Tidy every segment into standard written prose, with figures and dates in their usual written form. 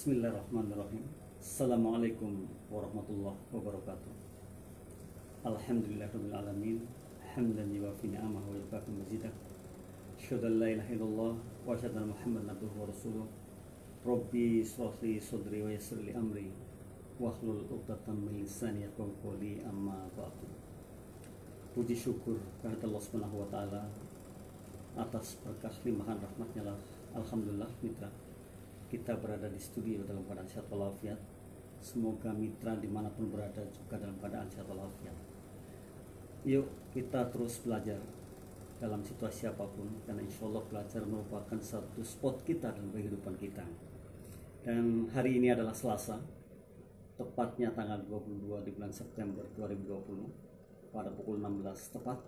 Bismillahirrahmanirrahim. Assalamualaikum warahmatullahi wabarakatuh. Alhamdulillahirabbil alamin. Hamdan yuwafi ni'amahu wa yukafi mazidah. Asyhadu an la ilaha illallah wa asyhadu anna Muhammadan abduhu wa rasuluh. Rabbi shrah li sadri wa yassir li amri wahlul 'uqdatam min lisani yafqahu qawli, amma ba'du. Puji syukur kehadirat Allah Subhanahu wa taala atas berkah limpahan rahmatnya lah. Alhamdulillah mitra, kita berada di studio dalam keadaan sehat walafiat. Semoga mitra dimanapun berada juga dalam keadaan sehat walafiat. Yuk kita terus belajar dalam situasi apapun, karena insya Allah belajar merupakan satu spot kita dalam kehidupan kita. Dan hari ini adalah Selasa, tepatnya tanggal 22 di bulan September 2020 pada pukul 16 tepat.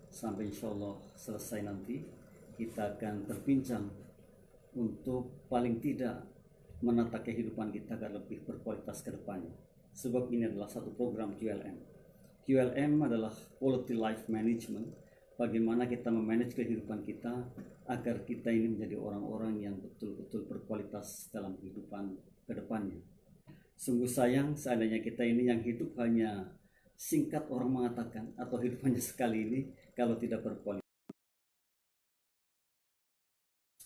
Sampai insya Allah selesai nanti kita akan terbincang untuk paling tidak menata kehidupan kita agar lebih berkualitas ke depannya. Sebab ini adalah satu program QLM. QLM adalah Quality Life Management. Bagaimana kita memanage kehidupan kita agar kita ini menjadi orang-orang yang betul-betul berkualitas dalam kehidupan ke depannya. Sungguh sayang seandainya kita ini yang hidup hanya singkat, orang mengatakan, atau hidup hanya sekali ini kalau tidak berkualitas.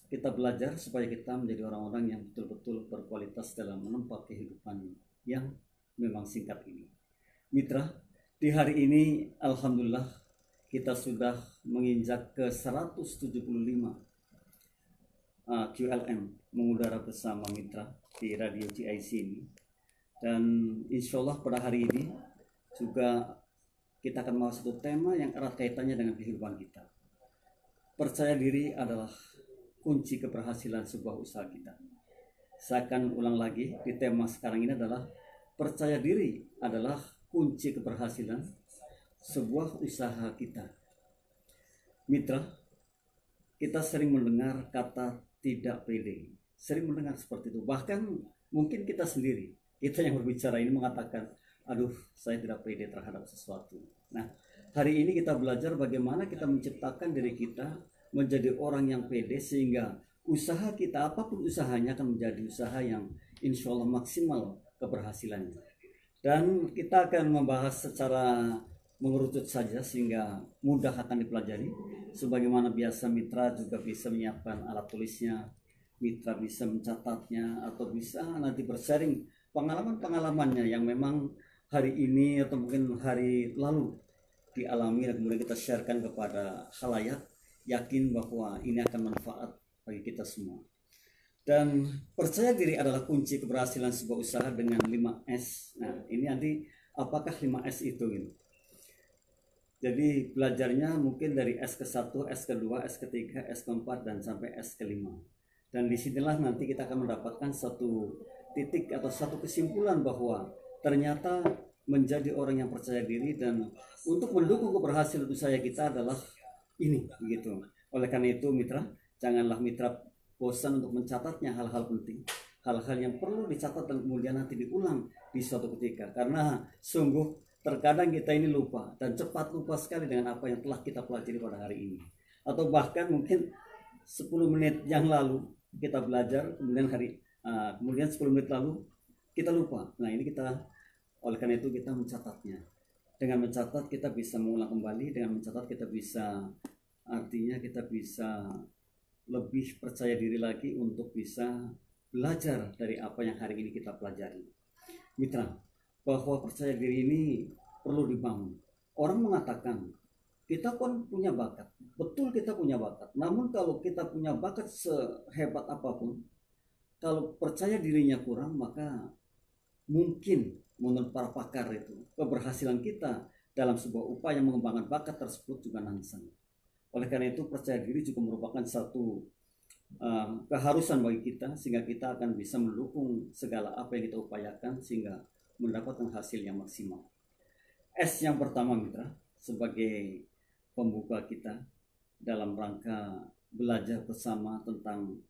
Kita belajar supaya kita menjadi orang-orang yang betul-betul berkualitas dalam menempuh kehidupan yang memang singkat ini. Mitra, di hari ini alhamdulillah kita sudah menginjak ke 175 QLM mengudara bersama mitra di Radio GIC ini. Dan insya Allah pada hari ini juga kita akan membahas satu tema yang erat kaitannya dengan kehidupan kita. Percaya diri adalah kunci keberhasilan sebuah usaha kita. Saya akan ulang lagi, di tema sekarang ini adalah percaya diri adalah kunci keberhasilan sebuah usaha kita. Mitra, kita sering mendengar kata tidak pede. Sering mendengar seperti itu. Bahkan mungkin kita sendiri, kita yang berbicara ini mengatakan, aduh, saya tidak pede terhadap sesuatu. Nah, hari ini kita belajar bagaimana kita menciptakan diri kita menjadi orang yang pede, sehingga usaha kita, apapun usahanya, akan menjadi usaha yang insya Allah maksimal keberhasilannya. Dan kita akan membahas secara mengerucut saja sehingga mudah akan dipelajari. Sebagaimana biasa, mitra juga bisa menyiapkan alat tulisnya, mitra bisa mencatatnya, atau bisa nanti bersharing pengalaman-pengalamannya yang memang hari ini atau mungkin hari lalu dialami, dan kemudian kita sharekan kepada khalayak, yakin bahwa ini akan manfaat bagi kita semua. Dan percaya diri adalah kunci keberhasilan sebuah usaha dengan 5S. Nah, ini nanti apakah 5S itu gitu. Jadi belajarnya mungkin dari S ke-1, S ke-2, S ke-3, S ke-4 dan sampai S ke-5. Dan disinilah nanti kita akan mendapatkan satu titik atau satu kesimpulan bahwa ternyata menjadi orang yang percaya diri dan untuk mendukung keberhasilan usaha kita adalah ini begitu. Oleh karena itu mitra, janganlah mitra bosan untuk mencatatnya hal-hal penting, hal-hal yang perlu dicatat dan kemudian nanti diulang di suatu ketika, karena sungguh terkadang kita ini lupa dan cepat lupa sekali dengan apa yang telah kita pelajari pada hari ini, atau bahkan mungkin 10 menit yang lalu kita belajar, kemudian 10 menit lalu kita lupa. Nah, ini kita, oleh karena itu kita mencatatnya. Dengan mencatat kita bisa mengulang kembali, dengan mencatat kita bisa, artinya kita bisa lebih percaya diri lagi untuk bisa belajar dari apa yang hari ini kita pelajari. Mitra, bahwa percaya diri ini perlu dibangun. Orang mengatakan kita kan punya bakat, betul kita punya bakat. Namun kalau kita punya bakat sehebat apapun, kalau percaya dirinya kurang, maka mungkin menurut para pakar itu keberhasilan kita dalam sebuah upaya mengembangkan bakat tersebut juga nangsang. Oleh karena itu percaya diri juga merupakan satu keharusan bagi kita, sehingga kita akan bisa mendukung segala apa yang kita upayakan sehingga mendapatkan hasil yang maksimal. S yang pertama mitra, sebagai pembuka kita dalam rangka belajar bersama tentang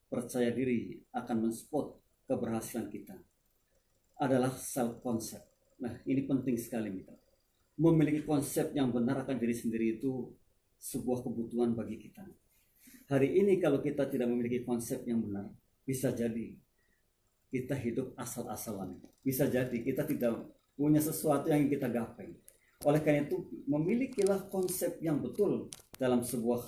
percaya diri akan mensupport keberhasilan kita, adalah self concept. Nah, ini penting sekali mitra. Memiliki konsep yang benar akan diri sendiri itu sebuah kebutuhan bagi kita. Hari ini kalau kita tidak memiliki konsep yang benar, bisa jadi kita hidup asal-asalan. Bisa jadi kita tidak punya sesuatu yang kita gapai. Oleh karena itu, memilikilah konsep yang betul dalam sebuah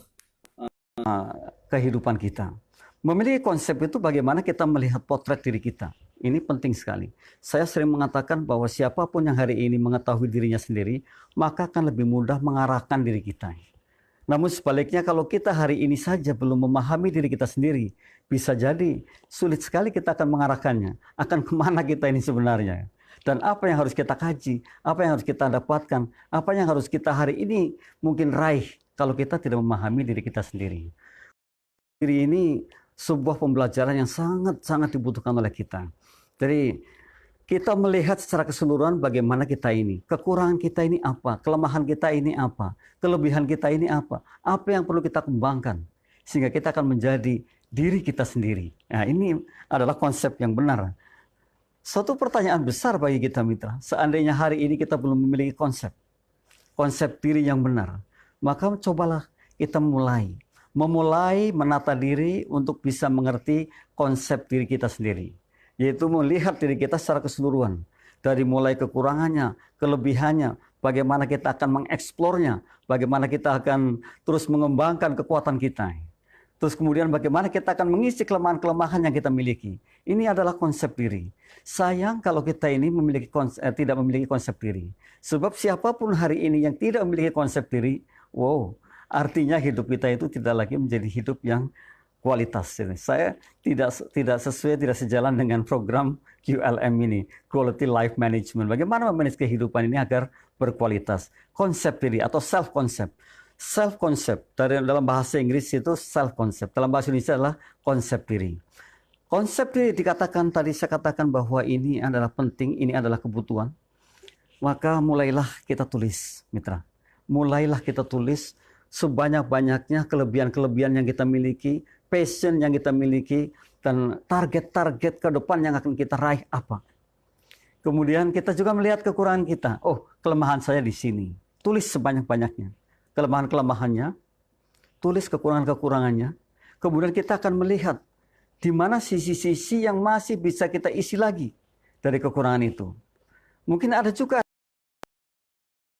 kehidupan kita. Memiliki konsep itu bagaimana kita melihat potret diri kita. Ini penting sekali. Saya sering mengatakan bahwa siapapun yang hari ini mengetahui dirinya sendiri, maka akan lebih mudah mengarahkan diri kita. Namun sebaliknya kalau kita hari ini saja belum memahami diri kita sendiri, bisa jadi sulit sekali kita akan mengarahkannya. Akan kemana kita ini sebenarnya. Dan apa yang harus kita kaji, apa yang harus kita dapatkan, apa yang harus kita hari ini mungkin raih kalau kita tidak memahami diri kita sendiri. Diri ini sebuah pembelajaran yang sangat-sangat dibutuhkan oleh kita. Jadi kita melihat secara keseluruhan bagaimana kita ini, kekurangan kita ini apa, kelemahan kita ini apa, kelebihan kita ini apa yang perlu kita kembangkan sehingga kita akan menjadi diri kita sendiri. Nah, ini adalah konsep yang benar. Satu pertanyaan besar bagi kita mitra, seandainya hari ini kita belum memiliki konsep diri yang benar, maka cobalah kita memulai menata diri untuk bisa mengerti konsep diri kita sendiri. Yaitu melihat diri kita secara keseluruhan. Dari mulai kekurangannya, kelebihannya, bagaimana kita akan mengeksplornya, bagaimana kita akan terus mengembangkan kekuatan kita. Terus kemudian bagaimana kita akan mengisi kelemahan-kelemahan yang kita miliki. Ini adalah konsep diri. Sayang kalau kita ini tidak memiliki konsep diri. Sebab siapapun hari ini yang tidak memiliki konsep diri, artinya hidup kita itu tidak lagi menjadi hidup yang kualitas. Saya tidak sejalan dengan program QLM ini, Quality Life Management. Bagaimana memanage kehidupan ini agar berkualitas. Konsep diri atau self-concept. Self-concept, dalam bahasa Inggris itu self-concept. Dalam bahasa Indonesia adalah konsep diri. Konsep diri tadi saya katakan bahwa ini adalah penting, ini adalah kebutuhan. Maka mulailah kita tulis, mitra. Mulailah kita tulis sebanyak-banyaknya kelebihan-kelebihan yang kita miliki, passion yang kita miliki, dan target-target ke depan yang akan kita raih apa. Kemudian kita juga melihat kekurangan kita. Kelemahan saya di sini. Tulis sebanyak-banyaknya kelemahan-kelemahannya, tulis kekurangan-kekurangannya. Kemudian kita akan melihat di mana sisi-sisi yang masih bisa kita isi lagi dari kekurangan itu. Mungkin ada juga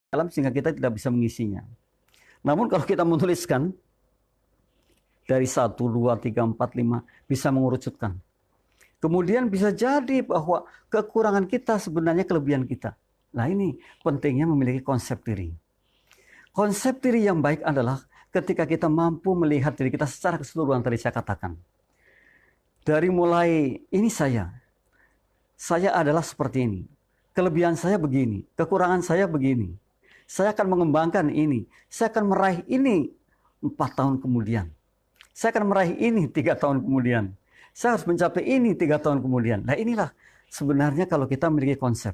dalam sehingga kita tidak bisa mengisinya. Namun kalau kita menuliskan dari 1, 2, 3, 4, 5 bisa mengerucutkan. Kemudian bisa jadi bahwa kekurangan kita sebenarnya kelebihan kita. Nah, ini pentingnya memiliki konsep diri. Konsep diri yang baik adalah ketika kita mampu melihat diri kita secara keseluruhan tadi saya katakan. Dari mulai ini saya adalah seperti ini. Kelebihan saya begini, kekurangan saya begini. Saya akan mengembangkan ini. Saya akan meraih ini 4 tahun kemudian. Saya akan meraih ini 3 tahun kemudian. Saya harus mencapai ini 3 tahun kemudian. Nah, inilah sebenarnya kalau kita memiliki konsep.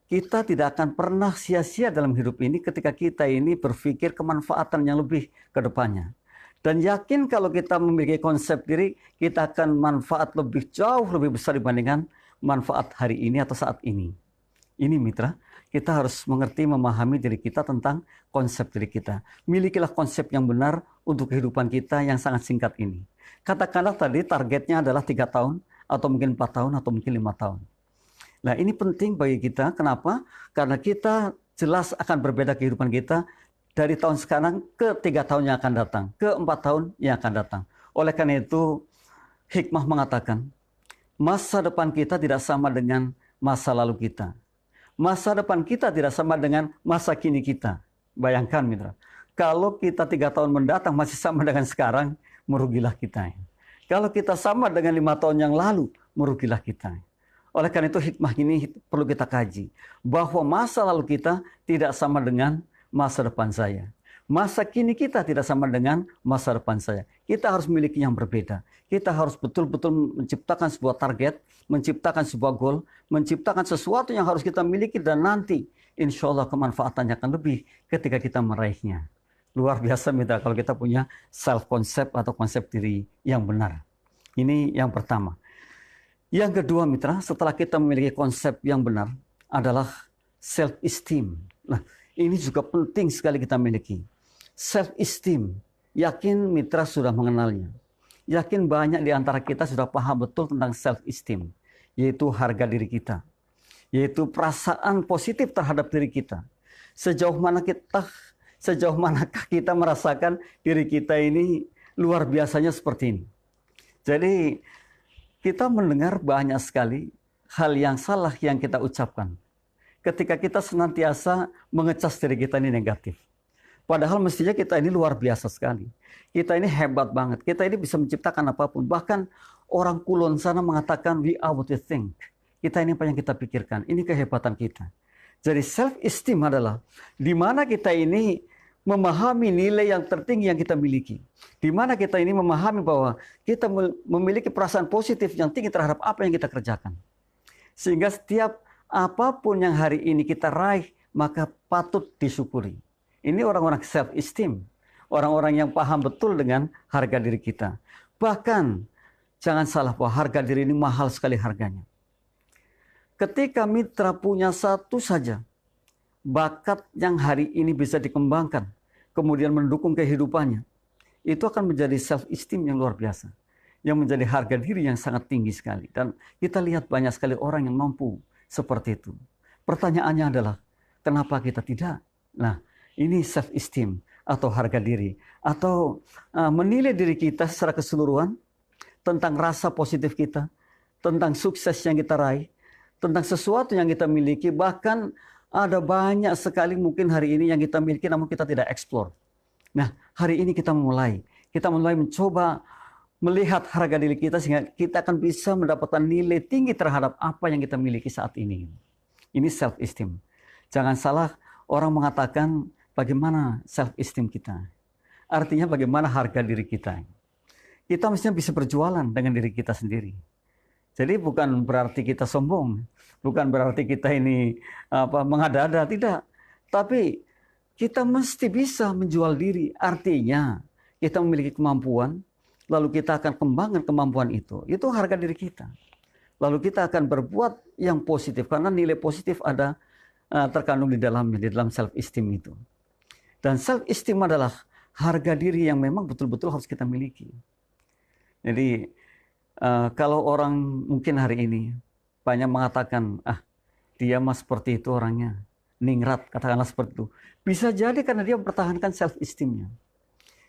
Kita tidak akan pernah sia-sia dalam hidup ini ketika kita ini berpikir kemanfaatan yang lebih ke depannya. Dan yakin kalau kita memiliki konsep diri, kita akan manfaat jauh lebih besar dibandingkan manfaat hari ini atau saat ini. Ini mitra, kita harus mengerti, memahami diri kita tentang konsep diri kita. Milikilah konsep yang benar untuk kehidupan kita yang sangat singkat ini. Katakanlah tadi targetnya adalah 3 tahun, atau mungkin 4 tahun, atau mungkin 5 tahun. Nah, ini penting bagi kita. Kenapa? Karena kita jelas akan berbeda kehidupan kita dari tahun sekarang ke 3 tahun yang akan datang, ke 4 tahun yang akan datang. Oleh karena itu, hikmah mengatakan, masa depan kita tidak sama dengan masa lalu kita. Masa depan kita tidak sama dengan masa kini kita. Bayangkan mitra, kalau kita 3 tahun mendatang masih sama dengan sekarang, merugilah kita. Kalau kita sama dengan 5 tahun yang lalu, merugilah kita. Oleh karena itu hikmah ini perlu kita kaji. Bahwa masa lalu kita tidak sama dengan masa depan saya. Masa kini kita tidak sama dengan masa depan saya. Kita harus memiliki yang berbeda. Kita harus betul-betul menciptakan sebuah target, menciptakan sebuah goal, menciptakan sesuatu yang harus kita miliki dan nanti insya Allah kemanfaatannya akan lebih ketika kita meraihnya. Luar biasa mitra kalau kita punya self-concept atau konsep diri yang benar. Ini yang pertama. Yang kedua mitra, setelah kita memiliki konsep yang benar adalah self-esteem. Nah, ini juga penting sekali kita miliki. Self-esteem, yakin mitra sudah mengenalnya. Yakin banyak di antara kita sudah paham betul tentang self-esteem. yaitu harga diri kita, yaitu perasaan positif terhadap diri kita. Sejauh manakah kita merasakan diri kita ini luar biasanya seperti ini. Jadi kita mendengar banyak sekali hal yang salah yang kita ucapkan ketika kita senantiasa mengecas diri kita ini negatif. Padahal mestinya kita ini luar biasa sekali. Kita ini hebat banget. Kita ini bisa menciptakan apapun. Bahkan orang kulon sana mengatakan we are what we think. Kita ini apa yang kita pikirkan. Ini kehebatan kita. Jadi self-esteem adalah di mana kita ini memahami nilai yang tertinggi yang kita miliki. Di mana kita ini memahami bahwa kita memiliki perasaan positif yang tinggi terhadap apa yang kita kerjakan. Sehingga setiap apapun yang hari ini kita raih, maka patut disyukuri. Ini orang-orang self-esteem. Orang-orang yang paham betul dengan harga diri kita. Bahkan, jangan salah bahwa harga diri ini mahal sekali harganya. Ketika mitra punya satu saja bakat yang hari ini bisa dikembangkan, kemudian mendukung kehidupannya, itu akan menjadi self-esteem yang luar biasa. Yang menjadi harga diri yang sangat tinggi sekali. Dan kita lihat banyak sekali orang yang mampu seperti itu. Pertanyaannya adalah, kenapa kita tidak? Nah, ini self-esteem atau harga diri. Atau menilai diri kita secara keseluruhan tentang rasa positif kita, tentang sukses yang kita raih, tentang sesuatu yang kita miliki. Bahkan ada banyak sekali mungkin hari ini yang kita miliki namun kita tidak explore. Nah, hari ini kita mulai mencoba melihat harga diri kita sehingga kita akan bisa mendapatkan nilai tinggi terhadap apa yang kita miliki saat ini. Ini self-esteem. Jangan salah, orang mengatakan bagaimana self-esteem kita. Artinya bagaimana harga diri kita. Kita mestinya bisa berjualan dengan diri kita sendiri. Jadi bukan berarti kita sombong, bukan berarti kita ini mengada-ada, tidak. Tapi kita mesti bisa menjual diri. Artinya kita memiliki kemampuan, lalu kita akan kembangkan kemampuan itu. Itu harga diri kita. Lalu kita akan berbuat yang positif karena nilai positif ada terkandung di dalamnya, di dalam self-esteem itu. Dan self-esteem adalah harga diri yang memang betul-betul harus kita miliki. Jadi kalau orang mungkin hari ini banyak mengatakan, dia mah seperti itu orangnya, ningrat, katakanlah seperti itu. Bisa jadi karena dia mempertahankan self-esteem-nya.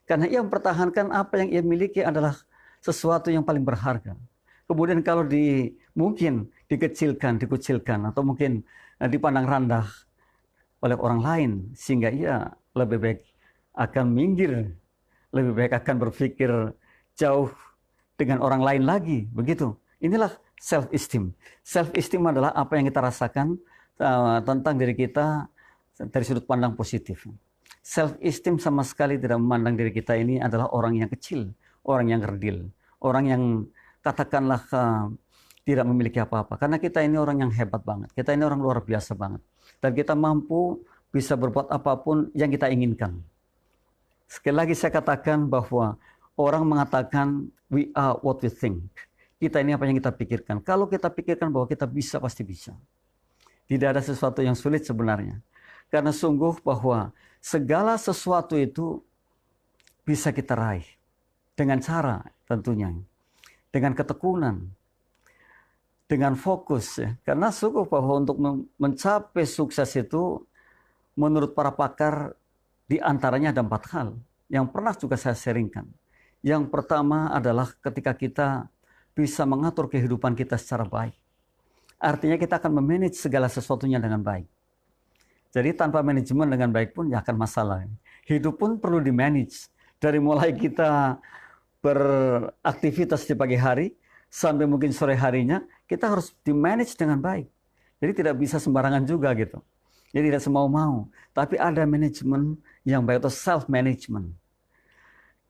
Karena ia mempertahankan apa yang ia miliki adalah sesuatu yang paling berharga. Kemudian kalau mungkin dikucilkan, atau mungkin dipandang rendah oleh orang lain, sehingga ia lebih baik akan minggir, lebih baik akan berpikir jauh dengan orang lain lagi, begitu. Inilah self-esteem. Self-esteem adalah apa yang kita rasakan tentang diri kita dari sudut pandang positif. Self-esteem sama sekali tidak memandang diri kita ini adalah orang yang kecil, orang yang kerdil, orang yang katakanlah tidak memiliki apa-apa. Karena kita ini orang yang hebat banget, kita ini orang luar biasa banget. Dan kita mampu bisa berbuat apapun yang kita inginkan. Sekali lagi saya katakan bahwa orang mengatakan we are what we think. Kita ini apa yang kita pikirkan. Kalau kita pikirkan bahwa kita bisa, pasti bisa. Tidak ada sesuatu yang sulit sebenarnya. Karena sungguh bahwa segala sesuatu itu bisa kita raih. Dengan cara tentunya. Dengan ketekunan. Dengan fokus. Ya. Karena sungguh bahwa untuk mencapai sukses itu, menurut para pakar, di antaranya ada 4 hal. Yang pernah juga saya sharingkan. Yang pertama adalah ketika kita bisa mengatur kehidupan kita secara baik. Artinya kita akan memanage segala sesuatunya dengan baik. Jadi tanpa manajemen dengan baik pun ya akan masalah. Hidup pun perlu di-manage. Dari mulai kita beraktivitas di pagi hari, sampai mungkin sore harinya, kita harus di-manage dengan baik. Jadi tidak bisa sembarangan juga gitu. Jadi tidak semau-mau. Tapi ada manajemen yang baik atau self-management.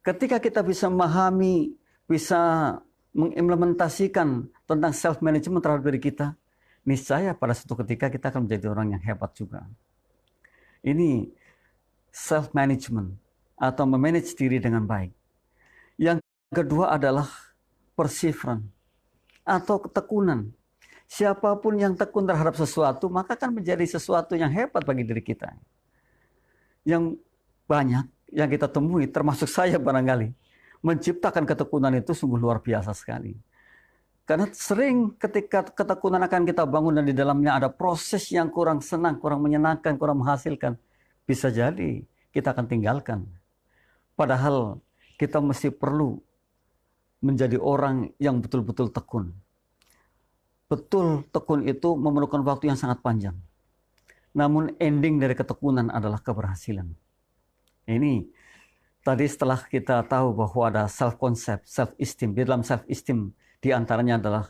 Ketika kita bisa memahami, bisa mengimplementasikan tentang self-management terhadap diri kita, niscaya pada suatu ketika kita akan menjadi orang yang hebat juga. Ini self-management atau memanage diri dengan baik. Yang kedua adalah perseverance atau ketekunan. Siapapun yang tekun terhadap sesuatu, maka akan menjadi sesuatu yang hebat bagi diri kita. Yang banyak yang kita temui, termasuk saya barangkali, menciptakan ketekunan itu sungguh luar biasa sekali. Karena sering ketika ketekunan akan kita bangun dan di dalamnya ada proses yang kurang senang, kurang menyenangkan, kurang menghasilkan, bisa jadi kita akan tinggalkan. Padahal kita mesti perlu menjadi orang yang betul-betul tekun. Betul, tekun itu memerlukan waktu yang sangat panjang. Namun ending dari ketekunan adalah keberhasilan. Ini tadi setelah kita tahu bahwa ada self-concept, self-esteem. Di dalam self-esteem di antaranya adalah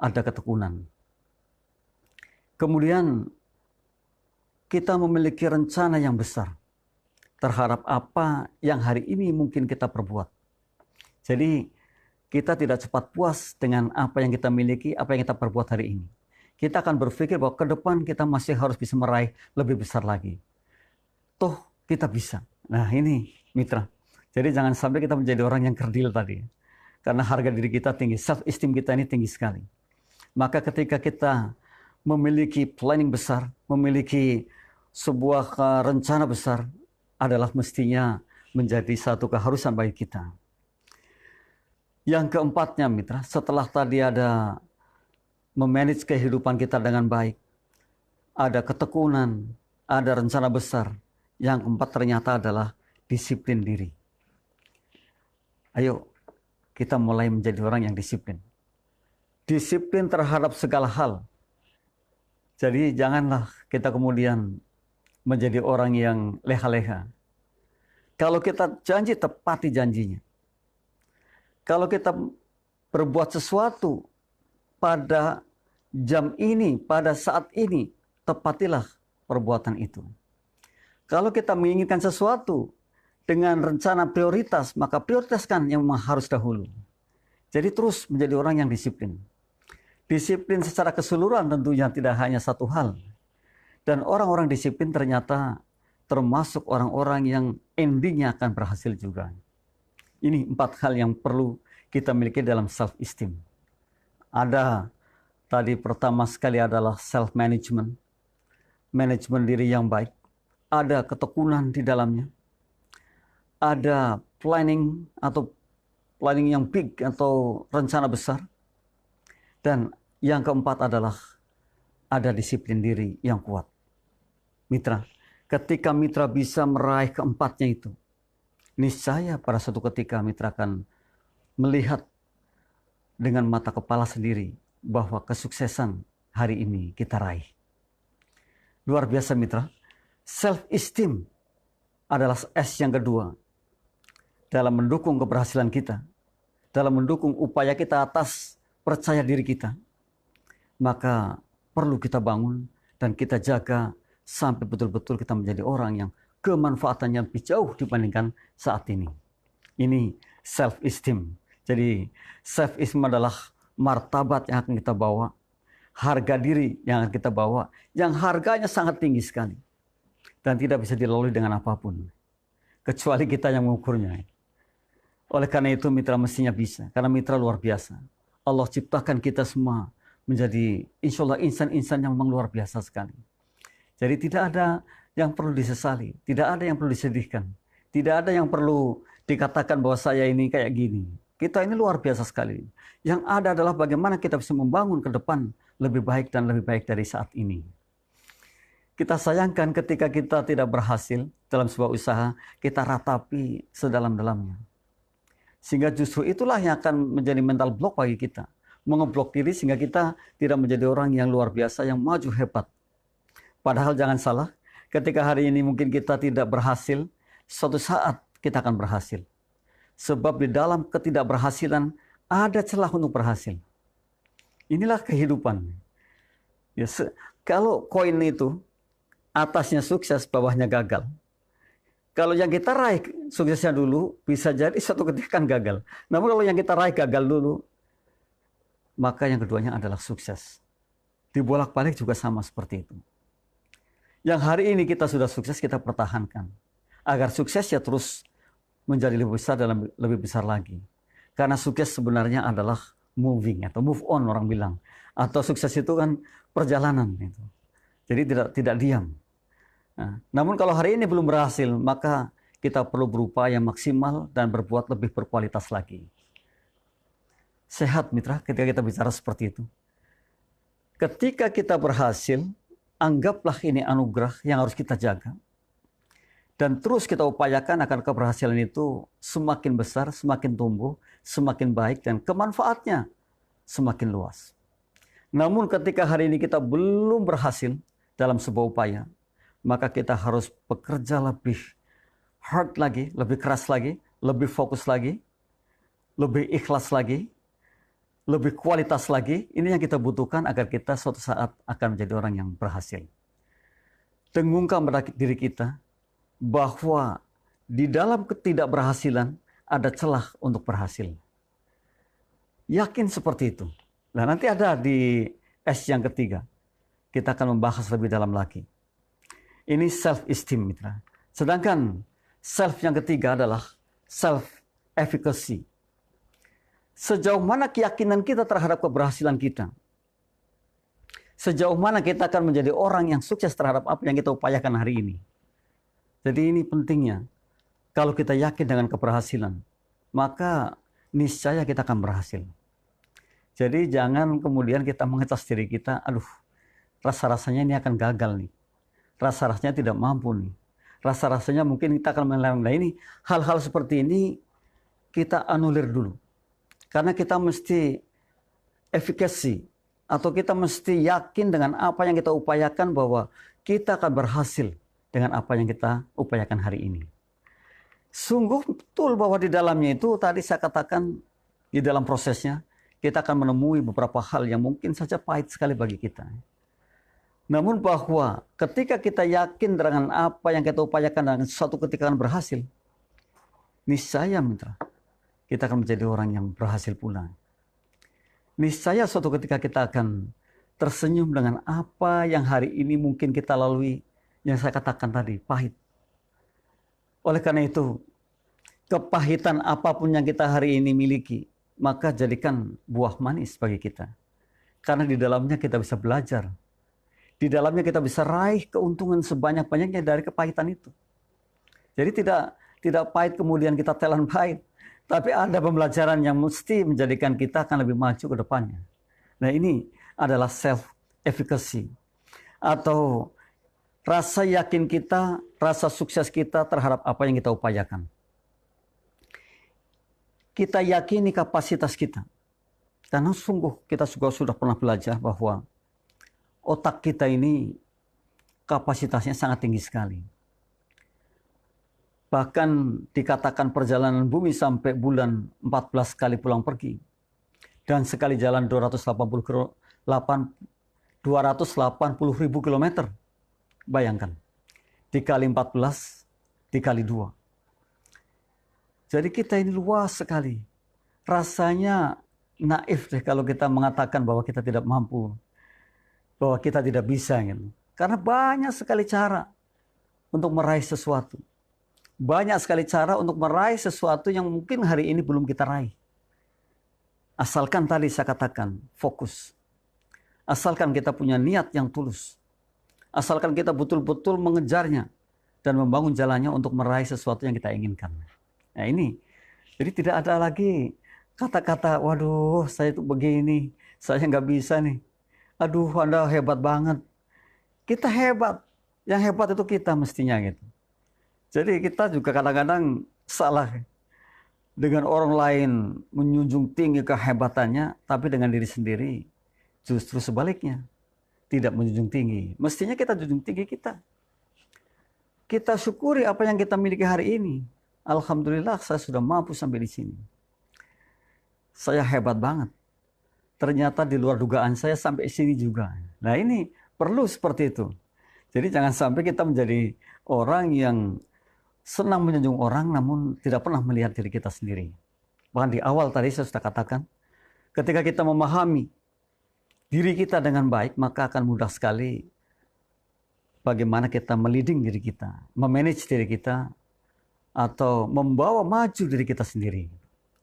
ada ketekunan. Kemudian kita memiliki rencana yang besar terhadap apa yang hari ini mungkin kita perbuat. Jadi kita tidak cepat puas dengan apa yang kita miliki, apa yang kita perbuat hari ini. Kita akan berpikir bahwa ke depan kita masih harus bisa meraih lebih besar lagi. Toh kita bisa. Nah ini mitra. Jadi jangan sampai kita menjadi orang yang kerdil tadi. Karena harga diri kita tinggi, self-esteem kita ini tinggi sekali. Maka ketika kita memiliki planning besar, memiliki sebuah rencana besar, adalah mestinya menjadi satu keharusan bagi kita. Yang keempatnya mitra, setelah tadi ada memanage kehidupan kita dengan baik, ada ketekunan, ada rencana besar. Yang keempat ternyata adalah disiplin diri. Ayo kita mulai menjadi orang yang disiplin. Disiplin terhadap segala hal. Jadi janganlah kita kemudian menjadi orang yang leha-leha. Kalau kita janji, tepati janjinya. Kalau kita berbuat sesuatu pada jam ini, pada saat ini, tepatilah perbuatan itu. Kalau kita menginginkan sesuatu dengan rencana prioritas, maka prioritaskan yang harus dahulu. Jadi terus menjadi orang yang disiplin. Disiplin secara keseluruhan tentunya tidak hanya satu hal. Dan orang-orang disiplin ternyata termasuk orang-orang yang endingnya akan berhasil juga. Ini 4 hal yang perlu kita miliki dalam self-esteem. Ada tadi pertama sekali adalah self-management. Manajemen diri yang baik. Ada ketekunan di dalamnya. Ada planning atau planning yang big atau rencana besar. Dan yang keempat adalah ada disiplin diri yang kuat. Mitra, ketika mitra bisa meraih keempatnya itu, niscaya pada suatu ketika mitra akan melihat dengan mata kepala sendiri bahwa kesuksesan hari ini kita raih. Luar biasa mitra, self-esteem adalah S yang kedua dalam mendukung keberhasilan kita, dalam mendukung upaya kita atas percaya diri kita. Maka perlu kita bangun dan kita jaga sampai betul-betul kita menjadi orang yang kemanfaatannya lebih jauh dibandingkan saat ini. Ini self-esteem. Jadi self-esteem adalah martabat yang akan kita bawa, harga diri yang akan kita bawa, yang harganya sangat tinggi sekali. Dan tidak bisa dilalui dengan apapun, kecuali kita yang mengukurnya. Oleh karena itu mitra mestinya bisa, karena mitra luar biasa. Allah ciptakan kita semua menjadi insya Allah insan-insan yang memang luar biasa sekali. Jadi tidak ada yang perlu disesali, tidak ada yang perlu disedihkan, tidak ada yang perlu dikatakan bahwa saya ini kayak gini. Kita ini luar biasa sekali. Yang ada adalah bagaimana kita bisa membangun ke depan lebih baik dan lebih baik dari saat ini. Kita sayangkan ketika kita tidak berhasil dalam sebuah usaha, kita ratapi sedalam-dalamnya. Sehingga justru itulah yang akan menjadi mental block bagi kita. Mengeblok diri sehingga kita tidak menjadi orang yang luar biasa, yang maju hebat. Padahal jangan salah, ketika hari ini mungkin kita tidak berhasil, suatu saat kita akan berhasil. Sebab di dalam ketidakberhasilan ada celah untuk berhasil. Inilah kehidupan. Ya, kalau koin itu atasnya sukses, bawahnya gagal. Kalau yang kita raih suksesnya dulu, bisa jadi suatu ketika kan gagal. Namun kalau yang kita raih gagal dulu, maka yang keduanya adalah sukses. Dibolak-balik juga sama seperti itu. Yang hari ini kita sudah sukses, kita pertahankan. Agar suksesnya terus menjadi lebih besar dan lebih besar lagi. Karena sukses sebenarnya adalah moving atau move on orang bilang. Atau sukses itu kan perjalanan. Gitu. Jadi tidak diam. Nah, namun kalau hari ini belum berhasil, maka kita perlu berupaya maksimal dan berbuat lebih berkualitas lagi. sehat mitra ketika kita bicara seperti itu. Ketika kita berhasil, anggaplah ini anugerah yang harus kita jaga. Dan terus kita upayakan akan keberhasilan itu semakin besar, semakin tumbuh, semakin baik, dan kemanfaatnya semakin luas. Namun ketika hari ini kita belum berhasil dalam sebuah upaya, maka kita harus bekerja lebih hard lagi, lebih keras lagi, lebih fokus lagi, lebih ikhlas lagi, lebih kualitas lagi. Ini yang kita butuhkan agar kita suatu saat akan menjadi orang yang berhasil. Dengungkan pada diri kita bahwa di dalam ketidakberhasilan ada celah untuk berhasil. Yakin seperti itu. Nah, nanti ada di S yang ketiga. Kita akan membahas lebih dalam lagi. Ini self-esteem, mitra. Sedangkan self yang ketiga adalah self-efficacy. Sejauh mana keyakinan kita terhadap keberhasilan kita. Sejauh mana kita akan menjadi orang yang sukses terhadap apa yang kita upayakan hari ini. Jadi ini pentingnya. Kalau kita yakin dengan keberhasilan, maka niscaya kita akan berhasil. Jadi jangan kemudian kita mengecas diri kita, aduh, rasa-rasanya ini akan gagal nih. Rasa-rasanya tidak mampu nih. Rasa-rasanya mungkin kita akan melewati. Nah ini, hal-hal seperti ini kita anulir dulu. Karena kita mesti efikasi, atau kita mesti yakin dengan apa yang kita upayakan bahwa kita akan berhasil dengan apa yang kita upayakan hari ini. Sungguh betul bahwa di dalamnya itu tadi saya katakan di dalam prosesnya kita akan menemui beberapa hal yang mungkin saja pahit sekali bagi kita. Namun bahwa ketika kita yakin dengan apa yang kita upayakan dan suatu ketika akan berhasil, niscaya mitra, kita akan menjadi orang yang berhasil pula. Niscaya suatu ketika kita akan tersenyum dengan apa yang hari ini mungkin kita lalui, yang saya katakan tadi, pahit. Oleh karena itu, kepahitan apapun yang kita hari ini miliki, maka jadikan buah manis bagi kita. Karena di dalamnya kita bisa belajar. Di dalamnya kita bisa raih keuntungan sebanyak-banyaknya dari kepahitan itu. Jadi tidak pahit kemudian kita telan pahit. Tapi ada pembelajaran yang mesti menjadikan kita akan lebih maju ke depannya. Nah ini adalah self-efficacy. Atau rasa yakin kita, rasa sukses kita terhadap apa yang kita upayakan. Kita yakini kapasitas kita. Karena sungguh kita juga sudah pernah belajar bahwa otak kita ini kapasitasnya sangat tinggi sekali. Bahkan dikatakan perjalanan bumi sampai bulan 14 kali pulang pergi. Dan sekali jalan 280 ribu kilometer. Bayangkan, dikali 14, dikali 2. Jadi kita ini luas sekali. Rasanya naif deh kalau kita mengatakan bahwa kita tidak mampu. Bahwa kita tidak bisa. Gitu. Karena banyak sekali cara untuk meraih sesuatu. Banyak sekali cara untuk meraih sesuatu yang mungkin hari ini belum kita raih. Asalkan tadi saya katakan, fokus. Asalkan kita punya niat yang tulus. Asalkan kita betul-betul mengejarnya dan membangun jalannya untuk meraih sesuatu yang kita inginkan. Nah ini, jadi tidak ada lagi kata-kata, waduh saya itu begini, saya nggak bisa nih. Aduh Anda hebat banget. Kita hebat, yang hebat itu kita mestinya gitu. Jadi kita juga kadang-kadang salah dengan orang lain menjunjung tinggi kehebatannya, tapi dengan diri sendiri justru sebaliknya. Tidak menjunjung tinggi. Mestinya kita junjung tinggi kita. Kita syukuri apa yang kita miliki hari ini. Alhamdulillah saya sudah mampu sampai di sini. Saya hebat banget. Ternyata di luar dugaan saya sampai sini juga. Nah ini perlu seperti itu. Jadi jangan sampai kita menjadi orang yang senang menjunjung orang namun tidak pernah melihat diri kita sendiri. Bahkan di awal tadi saya sudah katakan, ketika kita memahami diri kita dengan baik, maka akan mudah sekali bagaimana kita meliding diri kita, memanage diri kita, atau membawa maju diri kita sendiri.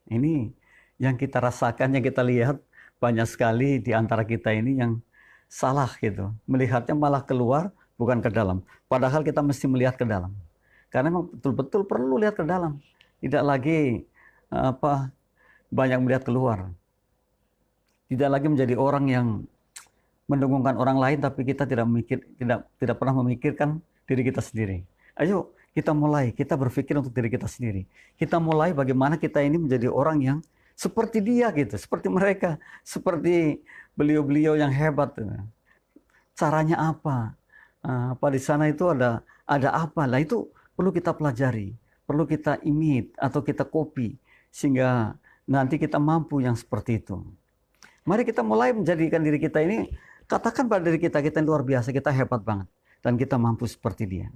Ini yang kita rasakan, yang kita lihat banyak sekali di antara kita ini yang salah gitu. Melihatnya malah keluar, bukan ke dalam. Padahal kita mesti melihat ke dalam. Karena memang betul-betul perlu lihat ke dalam. Tidak lagi banyak melihat keluar. Tidak lagi menjadi orang yang mendengungkan orang lain, tapi kita tidak pernah memikirkan diri kita sendiri. Ayo kita mulai, kita berpikir untuk diri kita sendiri. Kita mulai bagaimana kita ini menjadi orang yang seperti dia gitu, seperti mereka, seperti beliau-beliau yang hebat. Caranya apa? Apa di sana itu ada apa? Lah itu perlu kita pelajari, perlu kita imit atau kita copy sehingga nanti kita mampu yang seperti itu. Mari kita mulai menjadikan diri kita ini, katakan pada diri kita, kita luar biasa, kita hebat banget dan kita mampu seperti dia.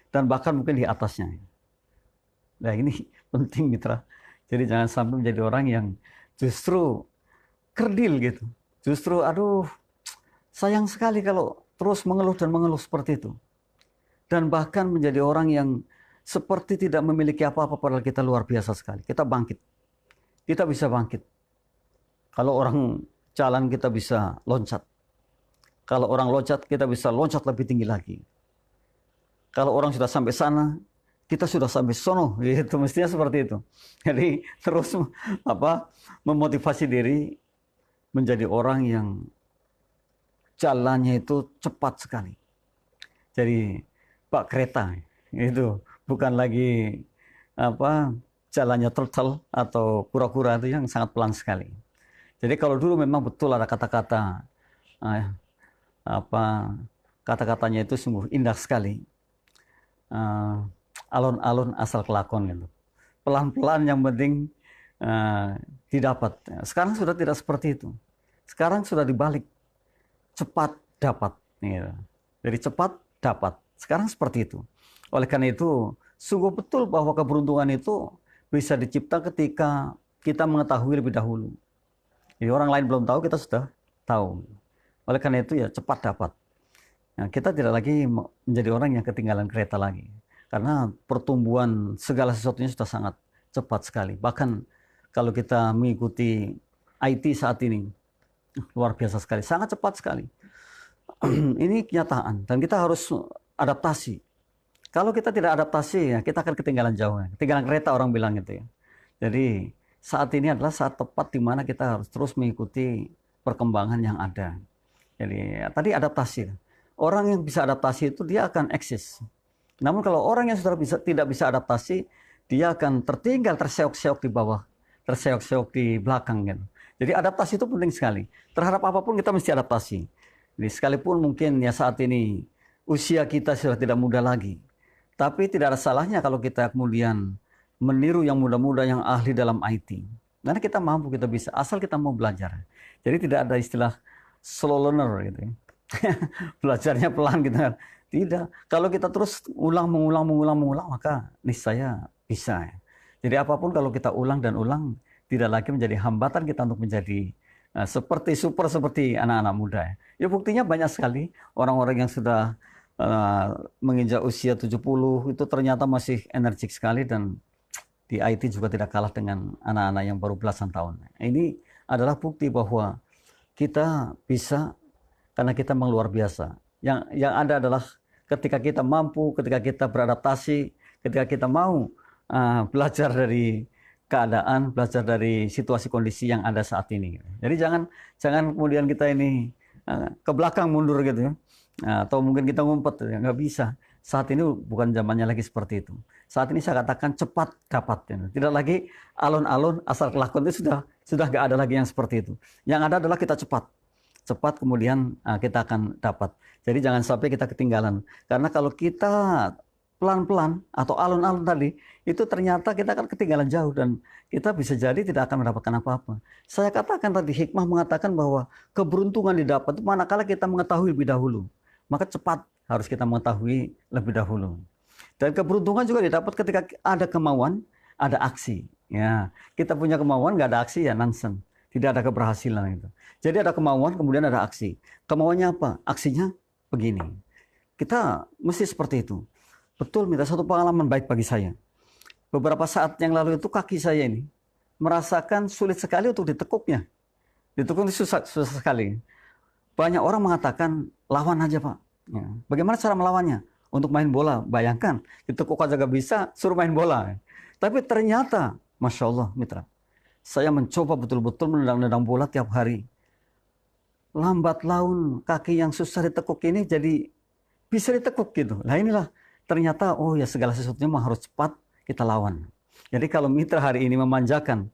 Dan bahkan mungkin di atasnya. Nah ini penting mitra. Jadi jangan sampai menjadi orang yang justru kerdil gitu. Justru aduh sayang sekali kalau terus mengeluh dan mengeluh seperti itu. Dan bahkan menjadi orang yang seperti tidak memiliki apa-apa padahal kita luar biasa sekali. Kita bangkit. Kita bisa bangkit. Kalau orang jalan kita bisa loncat. Kalau orang loncat kita bisa loncat lebih tinggi lagi. Kalau orang sudah sampai sana, kita sudah sampai sono, gitu mestinya seperti itu. Jadi terus memotivasi diri menjadi orang yang jalannya itu cepat sekali. Jadi Pak kereta itu bukan lagi jalannya turtle atau kura-kura itu yang sangat pelan sekali. Jadi kalau dulu memang betul ada kata-kata kata-katanya itu sungguh indah sekali. Alon-alon asal kelakon gitu. Pelan-pelan yang penting didapat. Sekarang sudah tidak seperti itu. Sekarang sudah dibalik. Cepat dapat. Gitu. Jadi cepat dapat. Sekarang seperti itu. Oleh karena itu, sungguh betul bahwa keberuntungan itu bisa dicipta ketika kita mengetahui lebih dahulu. Jadi orang lain belum tahu, kita sudah tahu. Oleh karena itu ya cepat dapat. Nah, kita tidak lagi menjadi orang yang ketinggalan kereta lagi. Karena pertumbuhan segala sesuatunya sudah sangat cepat sekali. Bahkan kalau kita mengikuti IT saat ini, luar biasa sekali, sangat cepat sekali. Ini kenyataan dan kita harus adaptasi. Kalau kita tidak adaptasi, ya kita akan ketinggalan jauh. Ketinggalan kereta orang bilang gitu ya. Jadi saat ini adalah saat tepat di mana kita harus terus mengikuti perkembangan yang ada. Jadi ya, tadi adaptasi. Orang yang bisa adaptasi itu dia akan eksis. Namun kalau orang yang sudah tidak bisa adaptasi, dia akan tertinggal, terseok-seok di bawah, terseok-seok di belakang gitu. Jadi adaptasi itu penting sekali. Terhadap apapun kita mesti adaptasi. Jadi sekalipun mungkin ya saat ini usia kita sudah tidak muda lagi. Tapi tidak ada salahnya kalau kita kemudian meniru yang muda-muda yang ahli dalam IT. Karena kita mampu, kita bisa, asal kita mau belajar. Jadi tidak ada istilah slow learner gitu ya. Belajarnya pelan gitu kan. Tidak. Kalau kita terus mengulang, maka niscaya bisa. Jadi apapun kalau kita ulang dan ulang, tidak lagi menjadi hambatan kita untuk menjadi seperti anak-anak muda. Ya buktinya banyak sekali orang-orang yang sudah menginjak usia 70 itu ternyata masih energik sekali dan di IT juga tidak kalah dengan anak-anak yang baru belasan tahun. Ini adalah bukti bahwa kita bisa karena kita memang luar biasa. Yang ada adalah ketika kita mampu, ketika kita beradaptasi, ketika kita mau belajar dari keadaan, belajar dari situasi kondisi yang ada saat ini. Jadi jangan kemudian kita ini ke belakang mundur gitu ya. Atau mungkin kita ngumpet, ya nggak bisa. Saat ini bukan zamannya lagi seperti itu. Saat ini saya katakan cepat dapat. Ya. Tidak lagi alon-alon asal kelakon itu sudah nggak ada lagi yang seperti itu. Yang ada adalah kita cepat kemudian kita akan dapat. Jadi jangan sampai kita ketinggalan. Karena kalau kita pelan-pelan atau alon-alon tadi, itu ternyata kita akan ketinggalan jauh dan kita bisa jadi tidak akan mendapatkan apa-apa. Saya katakan tadi, hikmah mengatakan bahwa keberuntungan didapat manakala kita mengetahui lebih dahulu. Maka cepat harus kita mengetahui lebih dahulu. Dan keberuntungan juga didapat ketika ada kemauan, ada aksi. Ya, kita punya kemauan, nggak ada aksi ya nonsense. Tidak ada keberhasilan itu. Jadi ada kemauan, kemudian ada aksi. Kemauannya apa? Aksinya begini. Kita mesti seperti itu. Betul, minta satu pengalaman baik bagi saya. Beberapa saat yang lalu itu kaki saya ini merasakan sulit sekali untuk ditekuknya. Ditekuk itu susah sekali. Banyak orang mengatakan lawan aja Pak. Ya. Bagaimana cara melawannya? Untuk main bola, bayangkan ditekuk aja gak bisa, suruh main bola. Tapi ternyata, Masya Allah mitra, saya mencoba betul-betul menendang bola tiap hari. lambat laun, kaki yang susah ditekuk ini jadi bisa ditekuk gitu. Nah inilah ternyata, oh ya segala sesuatunya mah harus cepat kita lawan. Jadi kalau mitra hari ini memanjakan,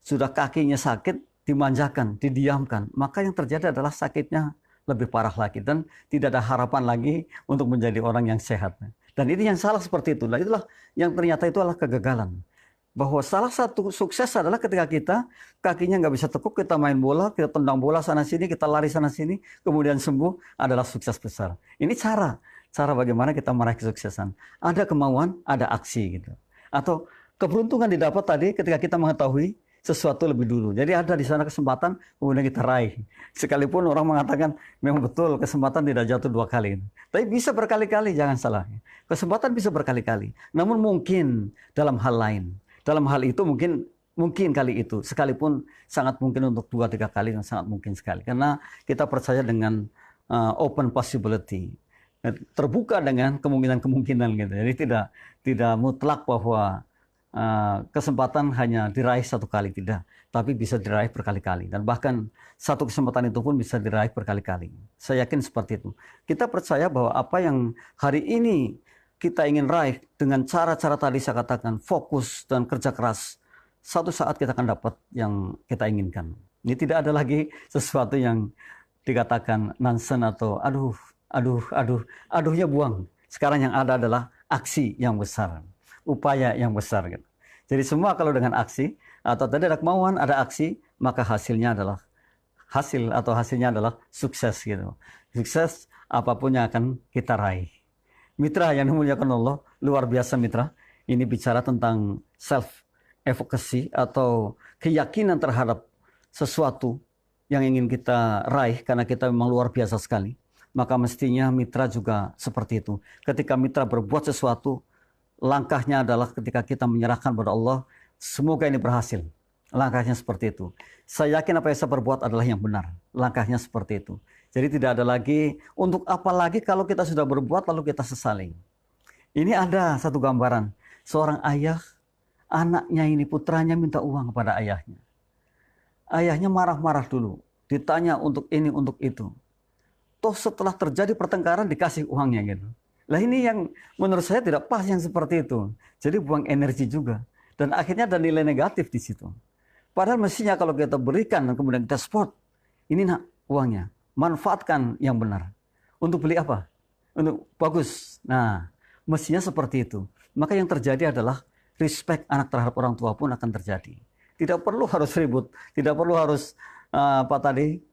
sudah kakinya sakit, dimanjakan, didiamkan, maka yang terjadi adalah sakitnya lebih parah lagi dan tidak ada harapan lagi untuk menjadi orang yang sehat. Dan ini yang salah seperti itu. Nah, itulah yang ternyata itu adalah kegagalan. Bahwa salah satu sukses adalah ketika kita kakinya nggak bisa tekuk, kita main bola, kita tendang bola sana sini, kita lari sana sini, kemudian sembuh, adalah sukses besar. Ini cara bagaimana kita meraih kesuksesan. Ada kemauan, ada aksi gitu. Atau keberuntungan didapat tadi ketika kita mengetahui sesuatu lebih dulu. Jadi ada di sana kesempatan, kemudian kita raih. Sekalipun orang mengatakan memang betul kesempatan tidak jatuh 2 kali. Tapi bisa berkali-kali, jangan salah. Kesempatan bisa berkali-kali. Namun mungkin dalam hal lain. Dalam hal itu mungkin kali itu. Sekalipun sangat mungkin untuk 2-3 kali dan sangat mungkin sekali. Karena kita percaya dengan open possibility. Terbuka dengan kemungkinan-kemungkinan gitu. Jadi tidak mutlak bahwa kesempatan hanya diraih 1 kali, tidak, tapi bisa diraih berkali-kali, dan bahkan satu kesempatan itu pun bisa diraih berkali-kali. Saya yakin seperti itu. Kita percaya bahwa apa yang hari ini kita ingin raih dengan cara-cara tadi saya katakan, fokus dan kerja keras, satu saat kita akan dapat yang kita inginkan. Ini tidak ada lagi sesuatu yang dikatakan nonsense atau aduhnya buang. Sekarang yang ada adalah aksi yang besar, upaya yang besar gitu. Jadi semua kalau dengan aksi atau tadi ada kemauan, ada aksi, maka hasilnya adalah sukses gitu. Sukses apapun yang akan kita raih. Mitra yang dimuliakan Allah, luar biasa mitra. Ini bicara tentang self efficacy atau keyakinan terhadap sesuatu yang ingin kita raih karena kita memang luar biasa sekali. Maka mestinya mitra juga seperti itu. Ketika mitra berbuat sesuatu, langkahnya adalah ketika kita menyerahkan kepada Allah, semoga ini berhasil. Langkahnya seperti itu. Saya yakin apa yang saya berbuat adalah yang benar. Langkahnya seperti itu. Jadi tidak ada lagi, untuk apa lagi kalau kita sudah berbuat lalu kita sesali. Ini ada satu gambaran. Seorang ayah, anaknya ini, putranya minta uang kepada ayahnya. Ayahnya marah-marah dulu. Ditanya untuk ini, untuk itu. Toh setelah terjadi pertengkaran dikasih uangnya gitu. Lah ini yang menurut saya tidak pas yang seperti itu. Jadi buang energi juga. Dan akhirnya ada nilai negatif di situ. Padahal mestinya kalau kita berikan dan kemudian kita support. Ini nak uangnya. Manfaatkan yang benar. Untuk beli apa? Untuk bagus. Nah, mestinya seperti itu. Maka yang terjadi adalah respect anak terhadap orang tua pun akan terjadi. Tidak perlu harus ribut. Tidak perlu harus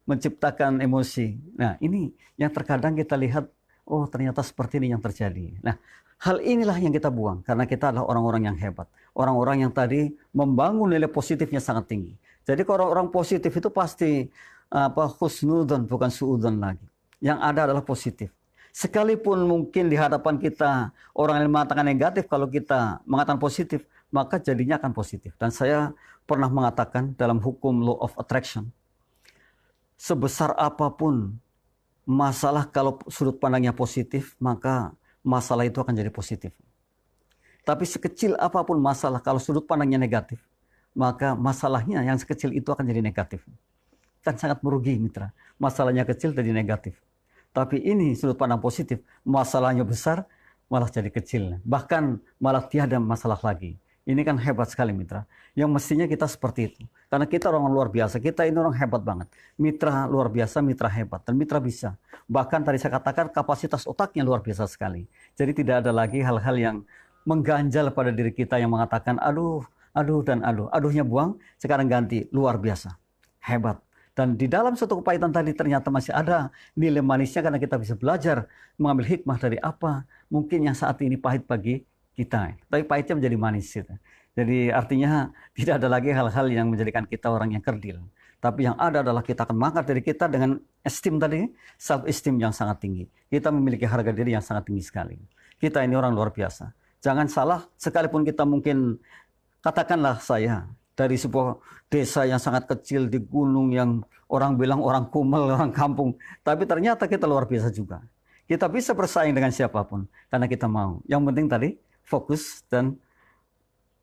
menciptakan emosi. Nah, ini yang terkadang kita lihat, oh ternyata seperti ini yang terjadi. Nah, hal inilah yang kita buang karena kita adalah orang-orang yang hebat. Orang-orang yang tadi membangun nilai positifnya sangat tinggi. Jadi kalau orang positif itu pasti husnudon, bukan suudon lagi. Yang ada adalah positif. Sekalipun mungkin di hadapan kita orang yang mengatakan negatif, kalau kita mengatakan positif, maka jadinya akan positif. Dan saya pernah mengatakan dalam hukum law of attraction, sebesar apapun masalah kalau sudut pandangnya positif, maka masalah itu akan jadi positif. Tapi sekecil apapun masalah kalau sudut pandangnya negatif, maka masalahnya yang sekecil itu akan jadi negatif. Kan sangat merugi mitra. Masalahnya kecil jadi negatif. Tapi ini sudut pandang positif, masalahnya besar malah jadi kecil. Bahkan malah tiada masalah lagi. Ini kan hebat sekali mitra. Yang mestinya kita seperti itu. Karena kita orang luar biasa. Kita ini orang hebat banget. Mitra luar biasa, mitra hebat. Dan mitra bisa. Bahkan tadi saya katakan kapasitas otaknya luar biasa sekali. Jadi tidak ada lagi hal-hal yang mengganjal pada diri kita yang mengatakan aduh. Aduhnya buang, sekarang ganti. Luar biasa. Hebat. Dan di dalam satu kepahitan tadi ternyata masih ada nilai manisnya karena kita bisa belajar mengambil hikmah dari apa mungkin yang saat ini pahit bagi kita. Tapi pahitnya menjadi manis. Gitu. Jadi artinya tidak ada lagi hal-hal yang menjadikan kita orang yang kerdil. Tapi yang ada adalah kita akan mengangkat diri kita dengan esteem tadi, self-esteem yang sangat tinggi. Kita memiliki harga diri yang sangat tinggi sekali. Kita ini orang luar biasa. Jangan salah, sekalipun kita mungkin, katakanlah saya, dari sebuah desa yang sangat kecil di gunung yang orang bilang orang kumel, orang kampung. Tapi ternyata kita luar biasa juga. Kita bisa bersaing dengan siapapun karena kita mau. Yang penting tadi fokus dan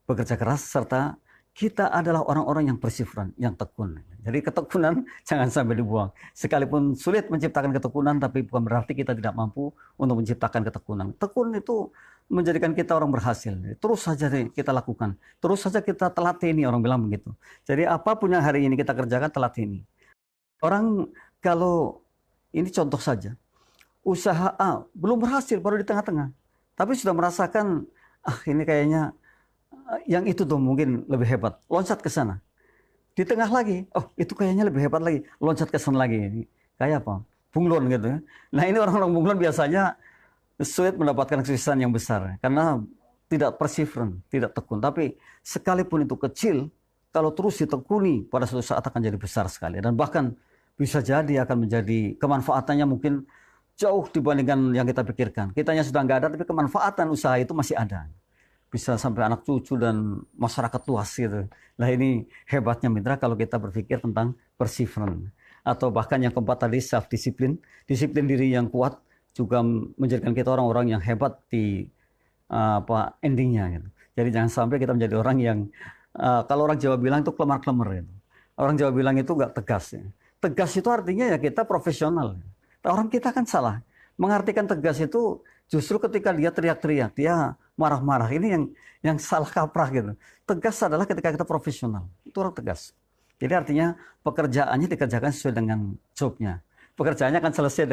bekerja keras serta kita adalah orang-orang yang perseveran, yang tekun. Jadi ketekunan jangan sampai dibuang. Sekalipun sulit menciptakan ketekunan, tapi bukan berarti kita tidak mampu untuk menciptakan ketekunan. Tekun itu menjadikan kita orang berhasil. Terus saja kita lakukan. Terus saja kita telateni, orang bilang begitu. Jadi apapun yang hari ini kita kerjakan, telateni. Orang kalau, ini contoh saja, usaha A belum berhasil, baru di tengah-tengah. Tapi sudah merasakan, ini kayaknya yang itu tuh mungkin lebih hebat. Loncat ke sana. Di tengah lagi, itu kayaknya lebih hebat lagi. Loncat ke sana lagi. Kayak apa? Bunglon gitu ya. Nah ini orang-orang bunglon biasanya sulit mendapatkan kesuksesan yang besar. Karena tidak perseverant, tidak tekun. Tapi sekalipun itu kecil, kalau terus ditekuni, pada suatu saat akan jadi besar sekali. Dan bahkan bisa jadi akan menjadi kemanfaatannya mungkin jauh dibandingkan yang kita pikirkan. Kitanya sudah nggak ada, tapi kemanfaatan usaha itu masih ada. Bisa sampai anak cucu dan masyarakat luas gitu. Nah ini hebatnya mitra kalau kita berpikir tentang perseverance. Atau bahkan yang keempat tadi self-discipline. Disiplin diri yang kuat juga menjadikan kita orang-orang yang hebat di endingnya. Gitu. Jadi jangan sampai kita menjadi orang yang, kalau orang Jawa bilang itu kelemar-kelemar. Gitu. Orang Jawa bilang itu nggak tegas. Ya. Tegas itu artinya ya kita profesional. Orang kita kan salah. Mengartikan tegas itu justru ketika dia teriak-teriak, dia marah-marah. Ini yang salah kaprah gitu. Tegas adalah ketika kita profesional. Itu orang tegas. Jadi artinya pekerjaannya dikerjakan sesuai dengan jobnya. Pekerjaannya akan selesai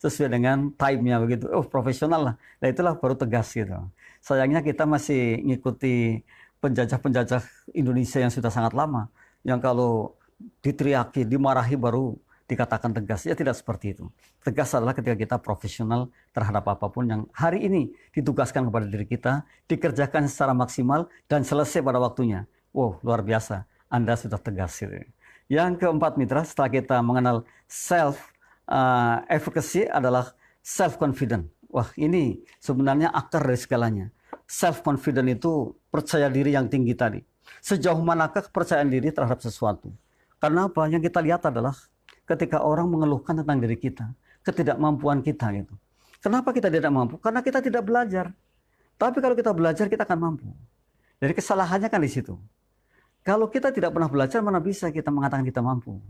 sesuai dengan time-nya begitu. Profesional lah. Nah itulah baru tegas gitu. Sayangnya kita masih ngikuti penjajah-penjajah Indonesia yang sudah sangat lama. Yang kalau diteriaki, dimarahi baru dikatakan tegas. Ya tidak seperti itu. Tegas adalah ketika kita profesional terhadap apapun yang hari ini ditugaskan kepada diri kita, dikerjakan secara maksimal dan selesai pada waktunya. Wow, luar biasa. Anda sudah tegas. Gitu. Yang keempat mitra, setelah kita mengenal self-efficacy adalah self-confident. Wah ini sebenarnya akar dari segalanya. Self-confident itu percaya diri yang tinggi tadi. Sejauh manakah kepercayaan diri terhadap sesuatu? Karena apa? Yang kita lihat adalah ketika orang mengeluhkan tentang diri kita, ketidakmampuan kita gitu. Kenapa kita tidak mampu? Karena kita tidak belajar. Tapi kalau kita belajar, kita akan mampu. Jadi kesalahannya kan di situ. Kalau kita tidak pernah belajar, mana bisa kita mengatakan kita mampu.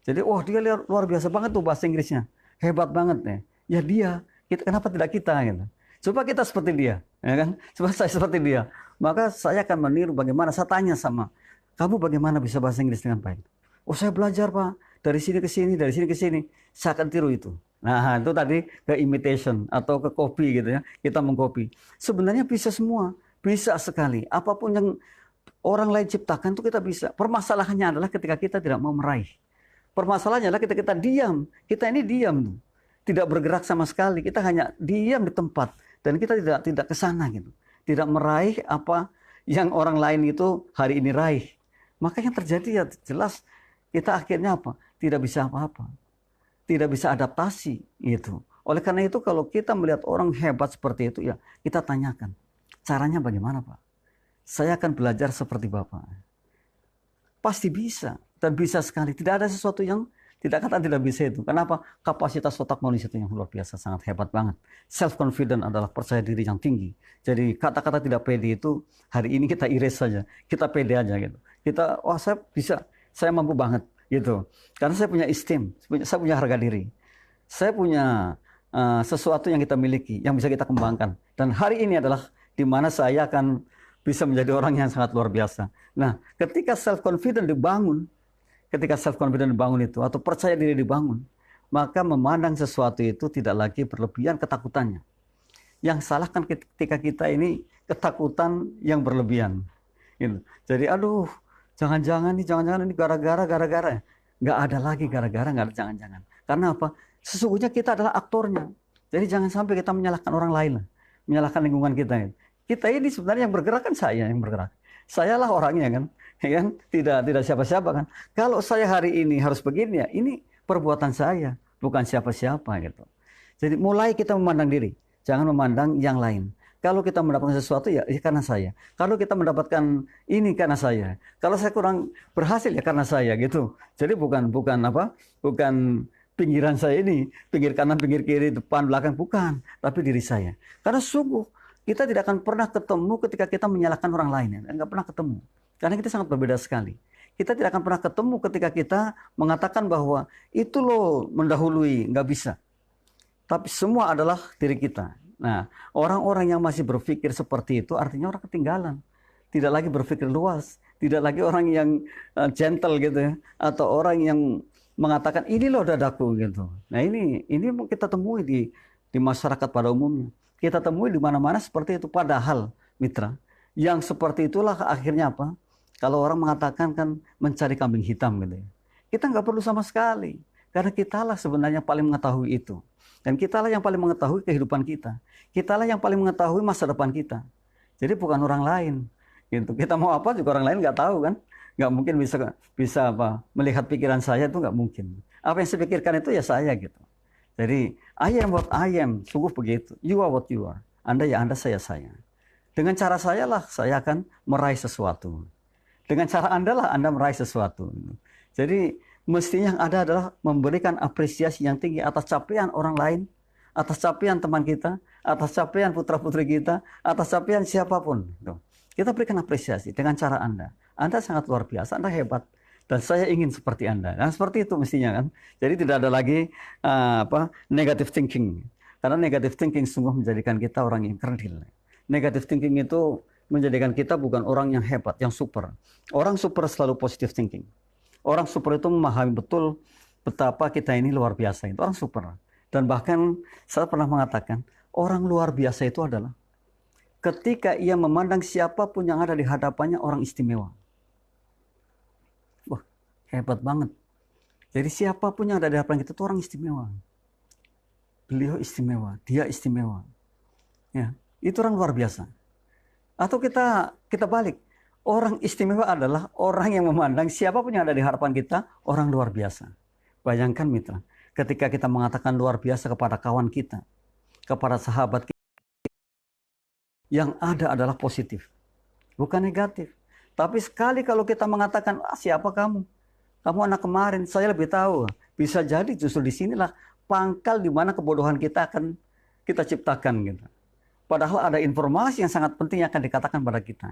Jadi, dia luar biasa banget tuh bahasa Inggrisnya. Hebat banget ya. Ya dia, kenapa tidak kita gitu. Coba kita seperti dia, ya kan? Coba saya seperti dia. Maka saya akan meniru bagaimana, saya tanya sama, kamu bagaimana bisa bahasa Inggris dengan baik? Saya belajar Pak, dari sini ke sini, dari sini ke sini. Saya akan tiru itu. Nah itu tadi ke imitation atau ke copy gitu ya. Kita mengcopy. Sebenarnya bisa semua, bisa sekali. Apapun yang orang lain ciptakan itu kita bisa. Permasalahannya adalah ketika kita tidak mau meraih. Permasalahannya adalah ketika kita diam. Kita ini diam. Tidak bergerak sama sekali. Kita hanya diam di tempat. Dan kita tidak ke sana gitu. Tidak meraih apa yang orang lain itu hari ini raih. Maka yang terjadi ya jelas kita akhirnya apa? Tidak bisa apa-apa. Tidak bisa adaptasi gitu. Oleh karena itu kalau kita melihat orang hebat seperti itu ya kita tanyakan. Caranya bagaimana Pak? Saya akan belajar seperti Bapak. Pasti bisa. Dan bisa sekali. Tidak ada sesuatu yang tidak bisa itu. Kenapa? Kapasitas otak manusia itu yang luar biasa. Sangat hebat banget. Self-confident adalah percaya diri yang tinggi. Jadi kata-kata tidak pede itu hari ini kita erase saja. Kita pede aja gitu. Kita, saya bisa. Saya mampu banget gitu. Karena saya punya esteem. Saya punya harga diri. Saya punya sesuatu yang kita miliki. Yang bisa kita kembangkan. Dan hari ini adalah di mana saya akan bisa menjadi orang yang sangat luar biasa. Nah, ketika self-confident dibangun, itu, atau percaya diri dibangun, maka memandang sesuatu itu tidak lagi berlebihan ketakutannya. Yang salah kan ketika kita ini ketakutan yang berlebihan. Gitu. Jadi, jangan-jangan ini gara-gara. Nggak ada lagi gara-gara, nggak ada jangan-jangan. Karena apa? Sesungguhnya kita adalah aktornya. Jadi jangan sampai kita menyalahkan orang lain, menyalahkan lingkungan kita. Kita ini sebenarnya yang bergerak kan saya yang bergerak. Sayalah orangnya kan, tidak siapa-siapa kan. Kalau saya hari ini harus begini ya, ini perbuatan saya, bukan siapa-siapa gitu. Jadi mulai kita memandang diri, jangan memandang yang lain. Kalau kita mendapatkan sesuatu ya karena saya. Kalau kita mendapatkan ini karena saya. Kalau saya kurang berhasil ya karena saya gitu. Jadi bukan pinggiran saya ini, pinggir kanan, pinggir kiri, depan, belakang, bukan, tapi diri saya. Karena sungguh kita tidak akan pernah ketemu ketika kita menyalahkan orang lain. Enggak pernah ketemu. Karena kita sangat berbeda sekali. Kita tidak akan pernah ketemu ketika kita mengatakan bahwa itu loh mendahului, nggak bisa. Tapi semua adalah diri kita. Nah, orang-orang yang masih berpikir seperti itu artinya orang ketinggalan. Tidak lagi berpikir luas, tidak lagi orang yang gentle gitu ya, atau orang yang mengatakan ini loh dadaku gitu. Nah, ini kita temui di masyarakat pada umumnya. Kita temui di mana-mana seperti itu. Padahal, mitra, yang seperti itulah akhirnya apa? Kalau orang mengatakan kan mencari kambing hitam gitu ya. Kita nggak perlu sama sekali. Karena kitalah sebenarnya paling mengetahui itu. Dan kitalah yang paling mengetahui kehidupan kita. Kitalah yang paling mengetahui masa depan kita. Jadi bukan orang lain. Gitu. Kita mau apa juga orang lain nggak tahu kan. Nggak mungkin bisa apa melihat pikiran saya itu nggak mungkin. Apa yang saya pikirkan itu ya saya gitu. Jadi I am what I am. Sungguh begitu. You are what you are. Anda ya Anda, saya. Dengan cara saya lah saya akan meraih sesuatu. Dengan cara Anda lah Anda meraih sesuatu. Jadi mestinya yang ada adalah memberikan apresiasi yang tinggi atas capaian orang lain, atas capaian teman kita, atas capaian putra-putri kita, atas capaian siapapun. Kita berikan apresiasi dengan cara Anda. Anda sangat luar biasa, Anda hebat. Dan saya ingin seperti Anda. Nah, seperti itu mestinya kan. Jadi tidak ada lagi negative thinking. Karena negative thinking sungguh menjadikan kita orang yang kerdil. Negative thinking itu menjadikan kita bukan orang yang hebat, yang super. Orang super selalu positive thinking. Orang super itu memahami betul betapa kita ini luar biasa. Itu orang super. Dan bahkan saya pernah mengatakan, orang luar biasa itu adalah ketika ia memandang siapapun yang ada di hadapannya orang istimewa. Wah, hebat banget. Jadi siapapun yang ada di hadapan kita itu orang istimewa. Beliau istimewa, dia istimewa. Ya, itu orang luar biasa. Atau kita balik. Orang istimewa adalah orang yang memandang siapapun yang ada di hadapan kita orang luar biasa. Bayangkan mitra, ketika kita mengatakan luar biasa kepada kawan kita, kepada sahabat kita, yang ada adalah positif, bukan negatif. Tapi sekali kalau kita mengatakan, siapa kamu? Kamu anak kemarin, saya lebih tahu. Bisa jadi justru disinilah pangkal di mana kebodohan kita akan kita ciptakan gitu. Padahal ada informasi yang sangat penting yang akan dikatakan pada kita.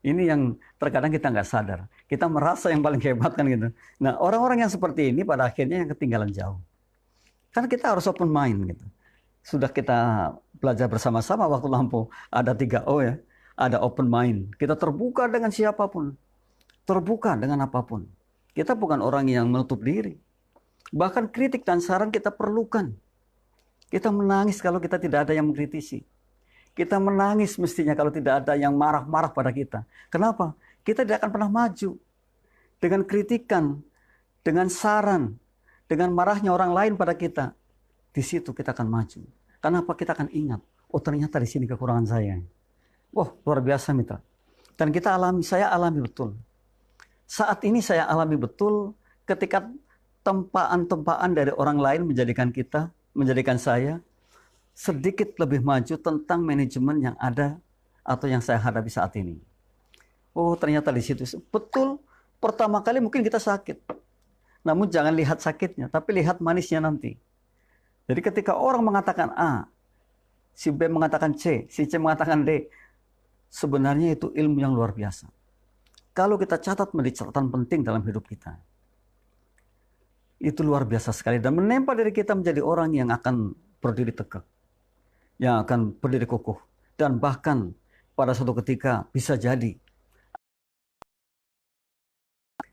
Ini yang terkadang kita nggak sadar. Kita merasa yang paling hebat kan gitu. Nah, orang-orang yang seperti ini pada akhirnya yang ketinggalan jauh. Karena kita harus open mind gitu. Sudah kita belajar bersama-sama waktu lampu ada 3O ya. Ada open mind. Kita terbuka dengan siapapun. Terbuka dengan apapun. Kita bukan orang yang menutup diri. Bahkan kritik dan saran kita perlukan. Kita menangis kalau kita tidak ada yang mengkritisi. Kita menangis mestinya kalau tidak ada yang marah-marah pada kita. Kenapa? Kita tidak akan pernah maju. Dengan kritikan, dengan saran, dengan marahnya orang lain pada kita. Di situ kita akan maju. Kenapa? Kita akan ingat, oh ternyata di sini kekurangan saya. Wah, luar biasa mitra. Dan saya alami betul. Saat ini saya alami betul ketika tempaan-tempaan dari orang lain menjadikan saya sedikit lebih maju tentang manajemen yang ada atau yang saya hadapi saat ini. Oh, ternyata di situ betul. Pertama kali mungkin kita sakit. Namun jangan lihat sakitnya, tapi lihat manisnya nanti. Jadi ketika orang mengatakan A, si B mengatakan C, si C mengatakan D, sebenarnya itu ilmu yang luar biasa. Kalau kita catat menjadi catatan penting dalam hidup kita. Itu luar biasa sekali dan menempa diri kita menjadi orang yang akan berdiri tegak. Yang akan berdiri kokoh. Dan bahkan pada suatu ketika bisa jadi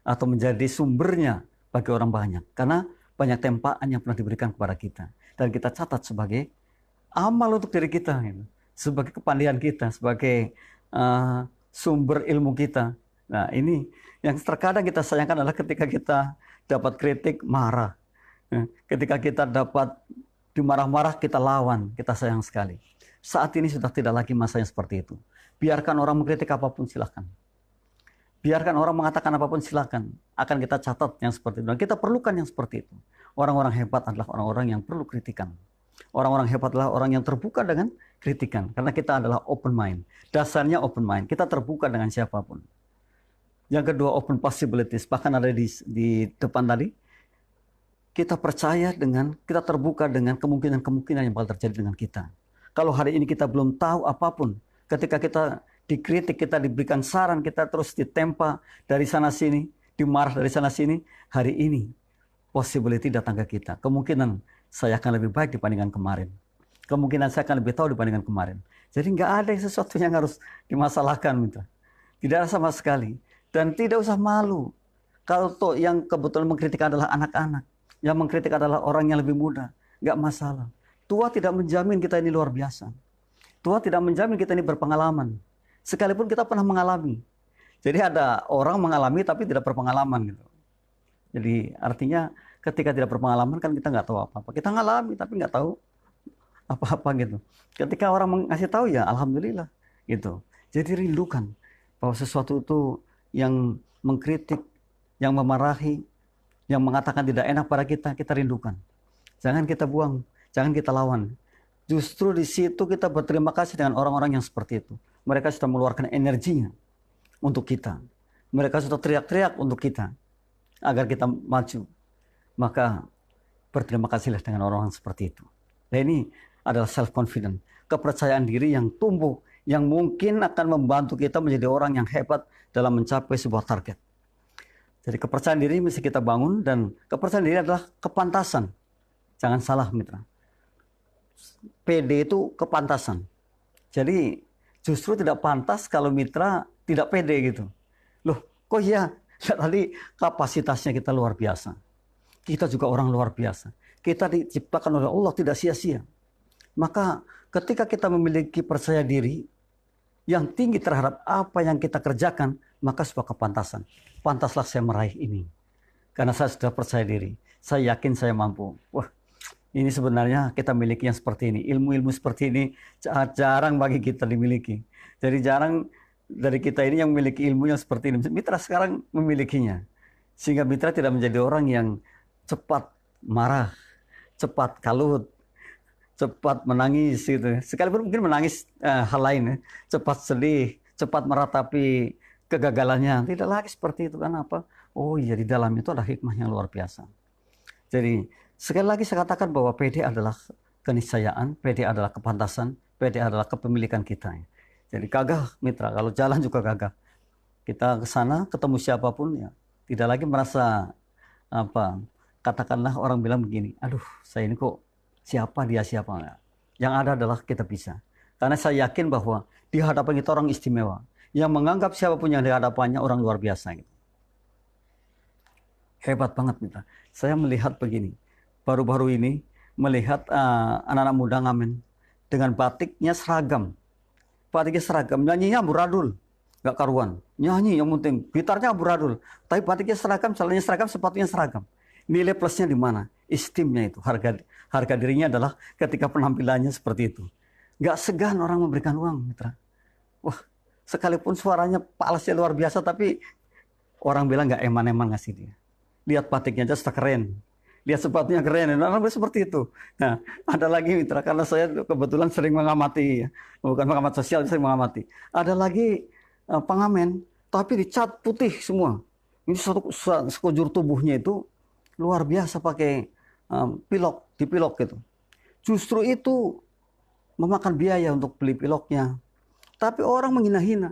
atau menjadi sumbernya bagi orang banyak. Karena banyak tempaan yang pernah diberikan kepada kita. Dan kita catat sebagai amal untuk diri kita. Sebagai kepandaian kita, sebagai sumber ilmu kita. Nah, ini yang terkadang kita sayangkan adalah ketika kita dapat kritik, marah. Ketika kita dapat dimarah-marah, kita lawan, kita sayang sekali. Saat ini sudah tidak lagi masa yang seperti itu. Biarkan orang mengkritik apapun, silakan. Biarkan orang mengatakan apapun, silakan. Akan kita catat yang seperti itu. Dan kita perlukan yang seperti itu. Orang-orang hebat adalah orang-orang yang perlu kritikan. Orang-orang hebat adalah orang yang terbuka dengan kritikan. Karena kita adalah open mind. Dasarnya open mind. Kita terbuka dengan siapapun. Yang kedua, open possibilities. Bahkan ada di depan tadi. Kita percaya kita terbuka dengan kemungkinan-kemungkinan yang bakal terjadi dengan kita. Kalau hari ini kita belum tahu apapun, ketika kita dikritik, kita diberikan saran, kita terus ditempa dari sana sini, dimarah dari sana sini. Hari ini possibility datang ke kita. Kemungkinan saya akan lebih baik dibandingkan kemarin. Kemungkinan saya akan lebih tahu dibandingkan kemarin. Jadi nggak ada sesuatu yang harus dimasalahkan, mitra. Tidak ada sama sekali. Dan tidak usah malu. Kalau toh yang kebetulan mengkritik adalah anak-anak, yang mengkritik adalah orang yang lebih muda, nggak masalah. Tua tidak menjamin kita ini luar biasa. Tua tidak menjamin kita ini berpengalaman. Sekalipun kita pernah mengalami. Jadi ada orang mengalami tapi tidak berpengalaman gitu. Jadi artinya ketika tidak berpengalaman kan kita nggak tahu apa-apa. Kita ngalami tapi nggak tahu apa-apa gitu. Ketika orang mengasih tahu ya alhamdulillah gitu. Jadi rindukan bahwa sesuatu itu yang mengkritik, yang memarahi, yang mengatakan tidak enak pada kita rindukan. Jangan kita buang, jangan kita lawan. Justru di situ kita berterima kasih dengan orang-orang yang seperti itu. Mereka sudah mengeluarkan energinya untuk kita. Mereka sudah teriak-teriak untuk kita agar kita maju. Maka berterima kasihlah dengan orang-orang seperti itu. Dan ini adalah self-confident, kepercayaan diri yang tumbuh, yang mungkin akan membantu kita menjadi orang yang hebat dalam mencapai sebuah target. Jadi kepercayaan diri mesti kita bangun, dan kepercayaan diri adalah kepantasan. Jangan salah mitra. PD itu kepantasan. Jadi justru tidak pantas kalau mitra tidak pede gitu. Loh, kok ya? Tadi kapasitasnya kita luar biasa. Kita juga orang luar biasa. Kita diciptakan oleh Allah tidak sia-sia. Maka ketika kita memiliki percaya diri yang tinggi terhadap apa yang kita kerjakan, maka sebuah kepantasan. Pantaslah saya meraih ini. Karena saya sudah percaya diri. Saya yakin saya mampu. Wah, ini sebenarnya kita miliki yang seperti ini. Ilmu-ilmu seperti ini jarang bagi kita dimiliki. Jadi jarang dari kita ini yang memiliki ilmu yang seperti ini. Mitra sekarang memilikinya. Sehingga mitra tidak menjadi orang yang cepat marah, cepat kalut, cepat menangis gitu. Sekalipun mungkin menangis hal lain, cepat sedih, cepat meratapi kegagalannya. Tidak lagi seperti itu. Kenapa? Oh iya, di dalam itu ada hikmah yang luar biasa. Jadi sekali lagi saya katakan bahwa PD adalah keniscayaan, PD adalah kepantasan, PD adalah kepemilikan kita. Jadi gagah mitra, kalau jalan juga gagah. Kita ke sana ketemu siapapun ya, tidak lagi merasa apa, katakanlah orang bilang begini, aduh saya ini kok siapa dia siapa. Yang ada adalah kita bisa. Karena saya yakin bahwa di hadapan kita orang istimewa, yang menganggap siapapun yang di hadapannya orang luar biasa gitu. Hebat banget mitra. Saya melihat begini, baru-baru ini melihat anak-anak muda ngamen dengan batiknya seragam. Batiknya seragam, nyanyinya amburadul, gak karuan. Nyanyi yang penting, gitarnya amburadul. Tapi batiknya seragam, celananya seragam, sepatunya seragam. Nilai plusnya di mana? Esteemnya itu, harga dirinya adalah ketika penampilannya seperti itu. Gak segan orang memberikan uang, mitra. Wah, sekalipun suaranya palasnya luar biasa, tapi orang bilang gak eman-eman ngasih dia. Lihat batiknya aja sudah keren. Lihat sepatunya keren. Nah, seperti itu. Nah, ada lagi mitra, karena saya kebetulan sering mengamati, ya. Bukan pengamat sosial, sering mengamati. Ada lagi pengamen, tapi dicat putih semua. Ini sekujur tubuhnya itu luar biasa pakai pilok, dipilok gitu. Justru itu memakan biaya untuk beli piloknya. Tapi orang menghina-hina.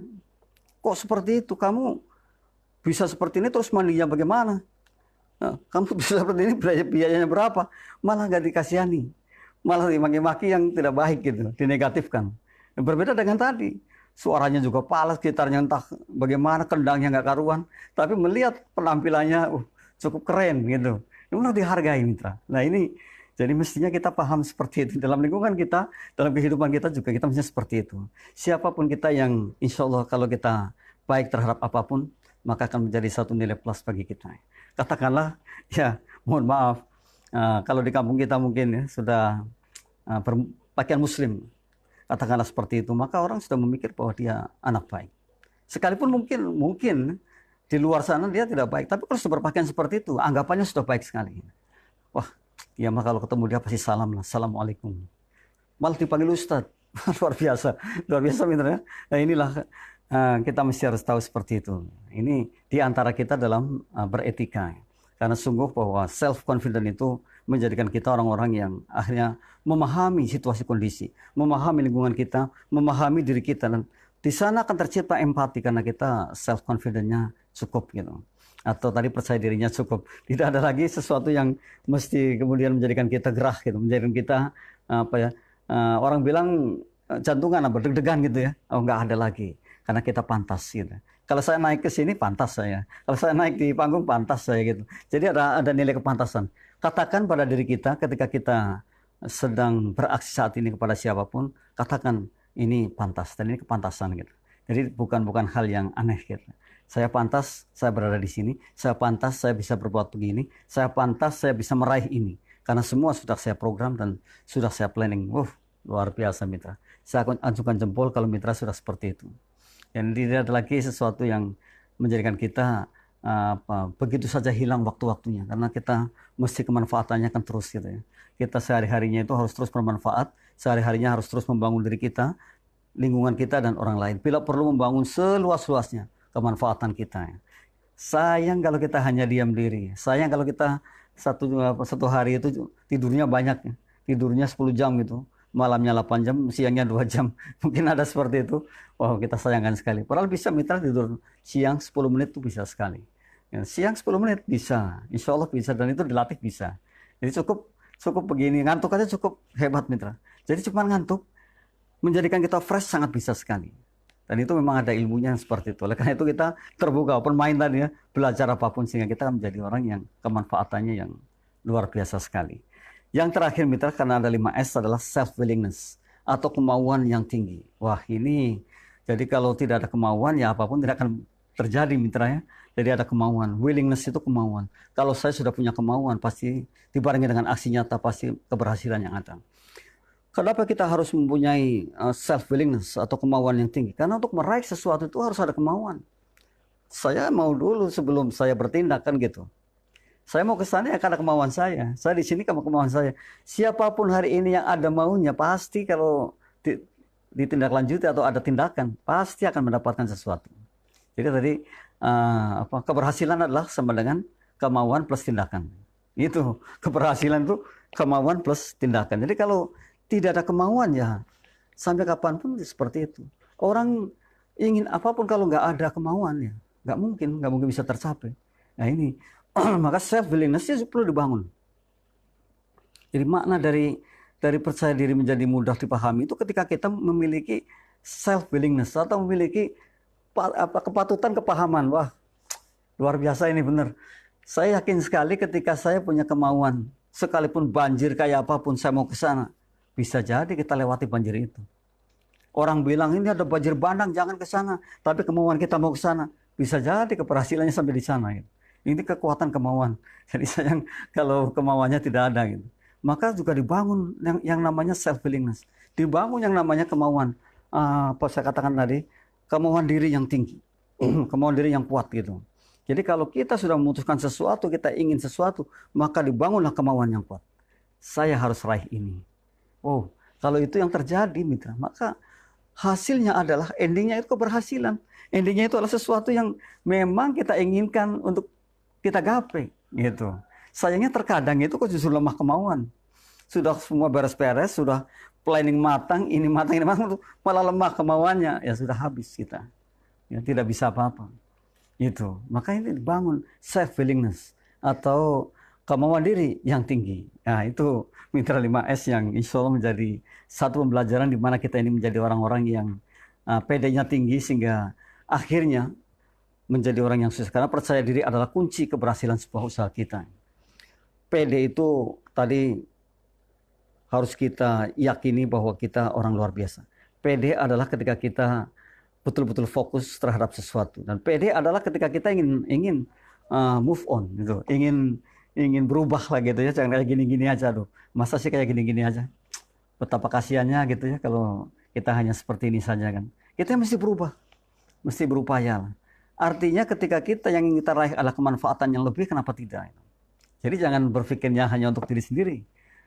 Kok seperti itu? Kamu bisa seperti ini terus mandinya bagaimana? Nah, kamu bisa seperti ini biayanya berapa? Malah nggak dikasihani. Malah dimaki-maki yang tidak baik gitu, dinegatifkan. Berbeda dengan tadi. Suaranya juga palas, gitarnya entah bagaimana, kendangnya nggak karuan. Tapi melihat penampilannya cukup keren gitu. Ini harus dihargai mitra. Nah ini, jadi mestinya kita paham seperti itu. Dalam lingkungan kita, dalam kehidupan kita juga kita mestinya seperti itu. Siapapun kita yang insya Allah kalau kita baik terhadap apapun, maka akan menjadi satu nilai plus bagi kita. Katakanlah, ya mohon maaf, kalau di kampung kita mungkin ya, sudah berpakaian muslim, katakanlah seperti itu, maka orang sudah memikir bahwa dia anak baik. Sekalipun mungkin di luar sana dia tidak baik, tapi kalau sudah berpakaian seperti itu, anggapannya sudah baik sekali. Wah, ya mah kalau ketemu dia pasti salam lah, assalamualaikum. Malah dipanggil Ustadz, luar biasa mitra. Nah inilah kita mesti harus tahu seperti itu. Ini di antara kita dalam beretika. Karena sungguh bahwa self-confident itu menjadikan kita orang-orang yang akhirnya memahami situasi kondisi, memahami lingkungan kita, memahami diri kita, dan Di sana akan tercipta empati karena kita self confidence-nya cukup gitu. Atau tadi percaya dirinya cukup. Tidak ada lagi sesuatu yang mesti kemudian menjadikan kita gerah gitu, menjadikan kita apa ya? Orang bilang jantungan apa deg-degan gitu ya. Oh, nggak ada lagi karena kita pantas gitu. Kalau saya naik ke sini pantas saya. Kalau saya naik di panggung pantas saya gitu. Jadi ada nilai kepantasan. Katakan pada diri kita ketika kita sedang beraksi saat ini kepada siapapun, katakan ini pantas dan ini kepantasan gitu. Jadi bukan hal yang aneh gitu. Saya pantas, saya berada di sini. Saya pantas, saya bisa berbuat begini. Saya pantas, saya bisa meraih ini. Karena semua sudah saya program dan sudah saya planning. Luar biasa mitra. Saya akan ajukan jempol kalau mitra sudah seperti itu. Dan tidak ada lagi sesuatu yang menjadikan kita begitu saja hilang waktu-waktunya. Karena kita mesti kemanfaatannya kan terus gitu ya. Kita sehari-harinya itu harus terus bermanfaat. Sehari-harinya harus terus membangun diri kita, lingkungan kita dan orang lain. Bila perlu membangun seluas-luasnya kemanfaatan kita. Sayang kalau kita hanya diam diri. Sayang kalau kita satu hari itu tidurnya banyak. Tidurnya 10 jam gitu. Malamnya 8 jam, siangnya 2 jam. Mungkin ada seperti itu. Wow, kita sayangkan sekali. Padahal bisa mitra tidur siang 10 menit itu bisa sekali. Ya, siang 10 menit bisa. Insya Allah bisa dan itu dilatih bisa. Jadi cukup begini. Ngantuk aja cukup hebat mitra. Jadi cuma ngantuk menjadikan kita fresh sangat bisa sekali. Dan itu memang ada ilmunya seperti itu. Oleh karena itu kita terbuka, open mind tadi ya, belajar apapun sehingga kita menjadi orang yang kemanfaatannya yang luar biasa sekali. Yang terakhir mitra, karena ada 5S adalah self-willingness atau kemauan yang tinggi. Wah ini, jadi kalau tidak ada kemauan ya apapun tidak akan terjadi mitra ya. Jadi ada kemauan, willingness itu kemauan. Kalau saya sudah punya kemauan pasti dibarengi dengan aksi nyata pasti keberhasilan yang ada. Kenapa kita harus mempunyai self-willingness atau kemauan yang tinggi? Karena untuk meraih sesuatu itu harus ada kemauan. Saya mau dulu sebelum saya bertindak kan gitu. Saya mau ke sana ya karena kemauan saya. Saya di sini karena kemauan saya. Siapapun hari ini yang ada maunya pasti kalau ditindaklanjuti atau ada tindakan pasti akan mendapatkan sesuatu. Jadi tadi keberhasilan adalah sama dengan kemauan plus tindakan. Itu keberhasilan itu kemauan plus tindakan. Jadi kalau tidak ada kemauan ya sampai kapanpun seperti itu. Orang ingin apapun kalau nggak ada kemauan ya nggak mungkin bisa tercapai. Nah ini maka self willingness perlu dibangun. Jadi makna dari percaya diri menjadi mudah dipahami itu ketika kita memiliki self willingness atau memiliki kepatutan kepahaman. Wah luar biasa ini benar. Saya yakin sekali ketika saya punya kemauan sekalipun banjir kayak apapun saya mau ke sana. Bisa jadi kita lewati banjir itu. Orang bilang ini ada banjir bandang, jangan ke sana. Tapi kemauan kita mau ke sana. Bisa jadi keberhasilannya sampai di sana. Gitu. Ini kekuatan kemauan. Jadi sayang kalau kemauannya tidak ada. Gitu. Maka juga dibangun yang namanya self-willingness. Dibangun yang namanya kemauan. Apa saya katakan tadi? Kemauan diri yang tinggi. Kemauan diri yang kuat gitu. Jadi kalau kita sudah memutuskan sesuatu, kita ingin sesuatu, maka dibangunlah kemauan yang kuat. Saya harus raih ini. Oh, kalau itu yang terjadi mitra, maka hasilnya adalah endingnya itu keberhasilan. Endingnya itu adalah sesuatu yang memang kita inginkan untuk kita gapai gitu. Sayangnya terkadang itu kok justru lemah kemauan. Sudah semua beres-beres, sudah planning matang, ini matang, malah lemah kemauannya, ya sudah habis kita. Ya, tidak bisa apa-apa. Itu. Maka ini dibangun self-willingness atau kemauan diri yang tinggi. Nah itu mitra 5S yang insya Allah menjadi satu pembelajaran di mana kita ini menjadi orang-orang yang PD-nya tinggi sehingga akhirnya menjadi orang yang sukses. Karena percaya diri adalah kunci keberhasilan sebuah usaha kita. PD itu tadi harus kita yakini bahwa kita orang luar biasa. PD adalah ketika kita betul-betul fokus terhadap sesuatu. Dan PD adalah ketika kita ingin move on, gitu. ingin berubah lah gitu ya, jangan kayak gini-gini aja tuh. Masa sih kayak gini-gini aja? Betapa kasihannya gitu ya kalau kita hanya seperti ini saja kan. Kita mesti berubah, mesti berupaya lah. Artinya ketika kita yang ingin kita raih adalah kemanfaatan yang lebih, kenapa tidak? Jadi jangan berpikirnya hanya untuk diri sendiri.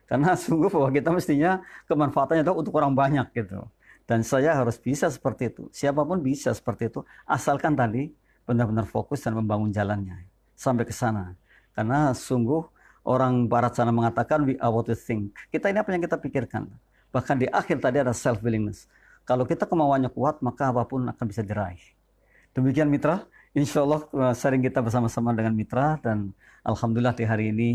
Karena sungguh bahwa kita mestinya kemanfaatannya itu untuk orang banyak gitu. Dan saya harus bisa seperti itu. Siapapun bisa seperti itu. Asalkan tadi benar-benar fokus dan membangun jalannya. Sampai ke sana. Karena sungguh orang barat sana mengatakan we are what we think. Kita ini apa yang kita pikirkan. Bahkan di akhir tadi ada self-willingness. Kalau kita kemauannya kuat, maka apapun akan bisa diraih. Demikian mitra, insya Allah sharing kita bersama-sama dengan mitra, dan alhamdulillah di hari ini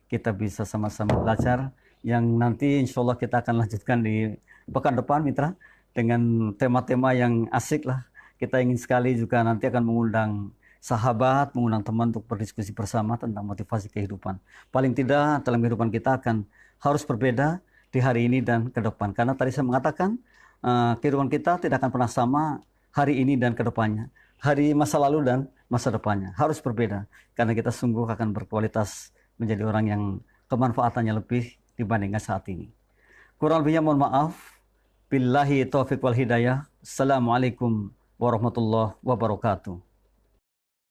kita bisa sama-sama belajar, yang nanti insya Allah kita akan lanjutkan di pekan depan mitra, dengan tema-tema yang asik lah. Kita ingin sekali juga nanti akan mengundang sahabat, mengundang teman untuk berdiskusi bersama tentang motivasi kehidupan. Paling tidak dalam kehidupan kita akan harus berbeda di hari ini dan ke depan. Karena tadi saya mengatakan kehidupan kita tidak akan pernah sama hari ini dan ke depannya. Hari masa lalu dan masa depannya harus berbeda. Karena kita sungguh akan berkualitas menjadi orang yang kemanfaatannya lebih dibandingkan saat ini. Kurang lebihnya mohon maaf. Billahi taufiq wal hidayah. Assalamualaikum warahmatullahi wabarakatuh.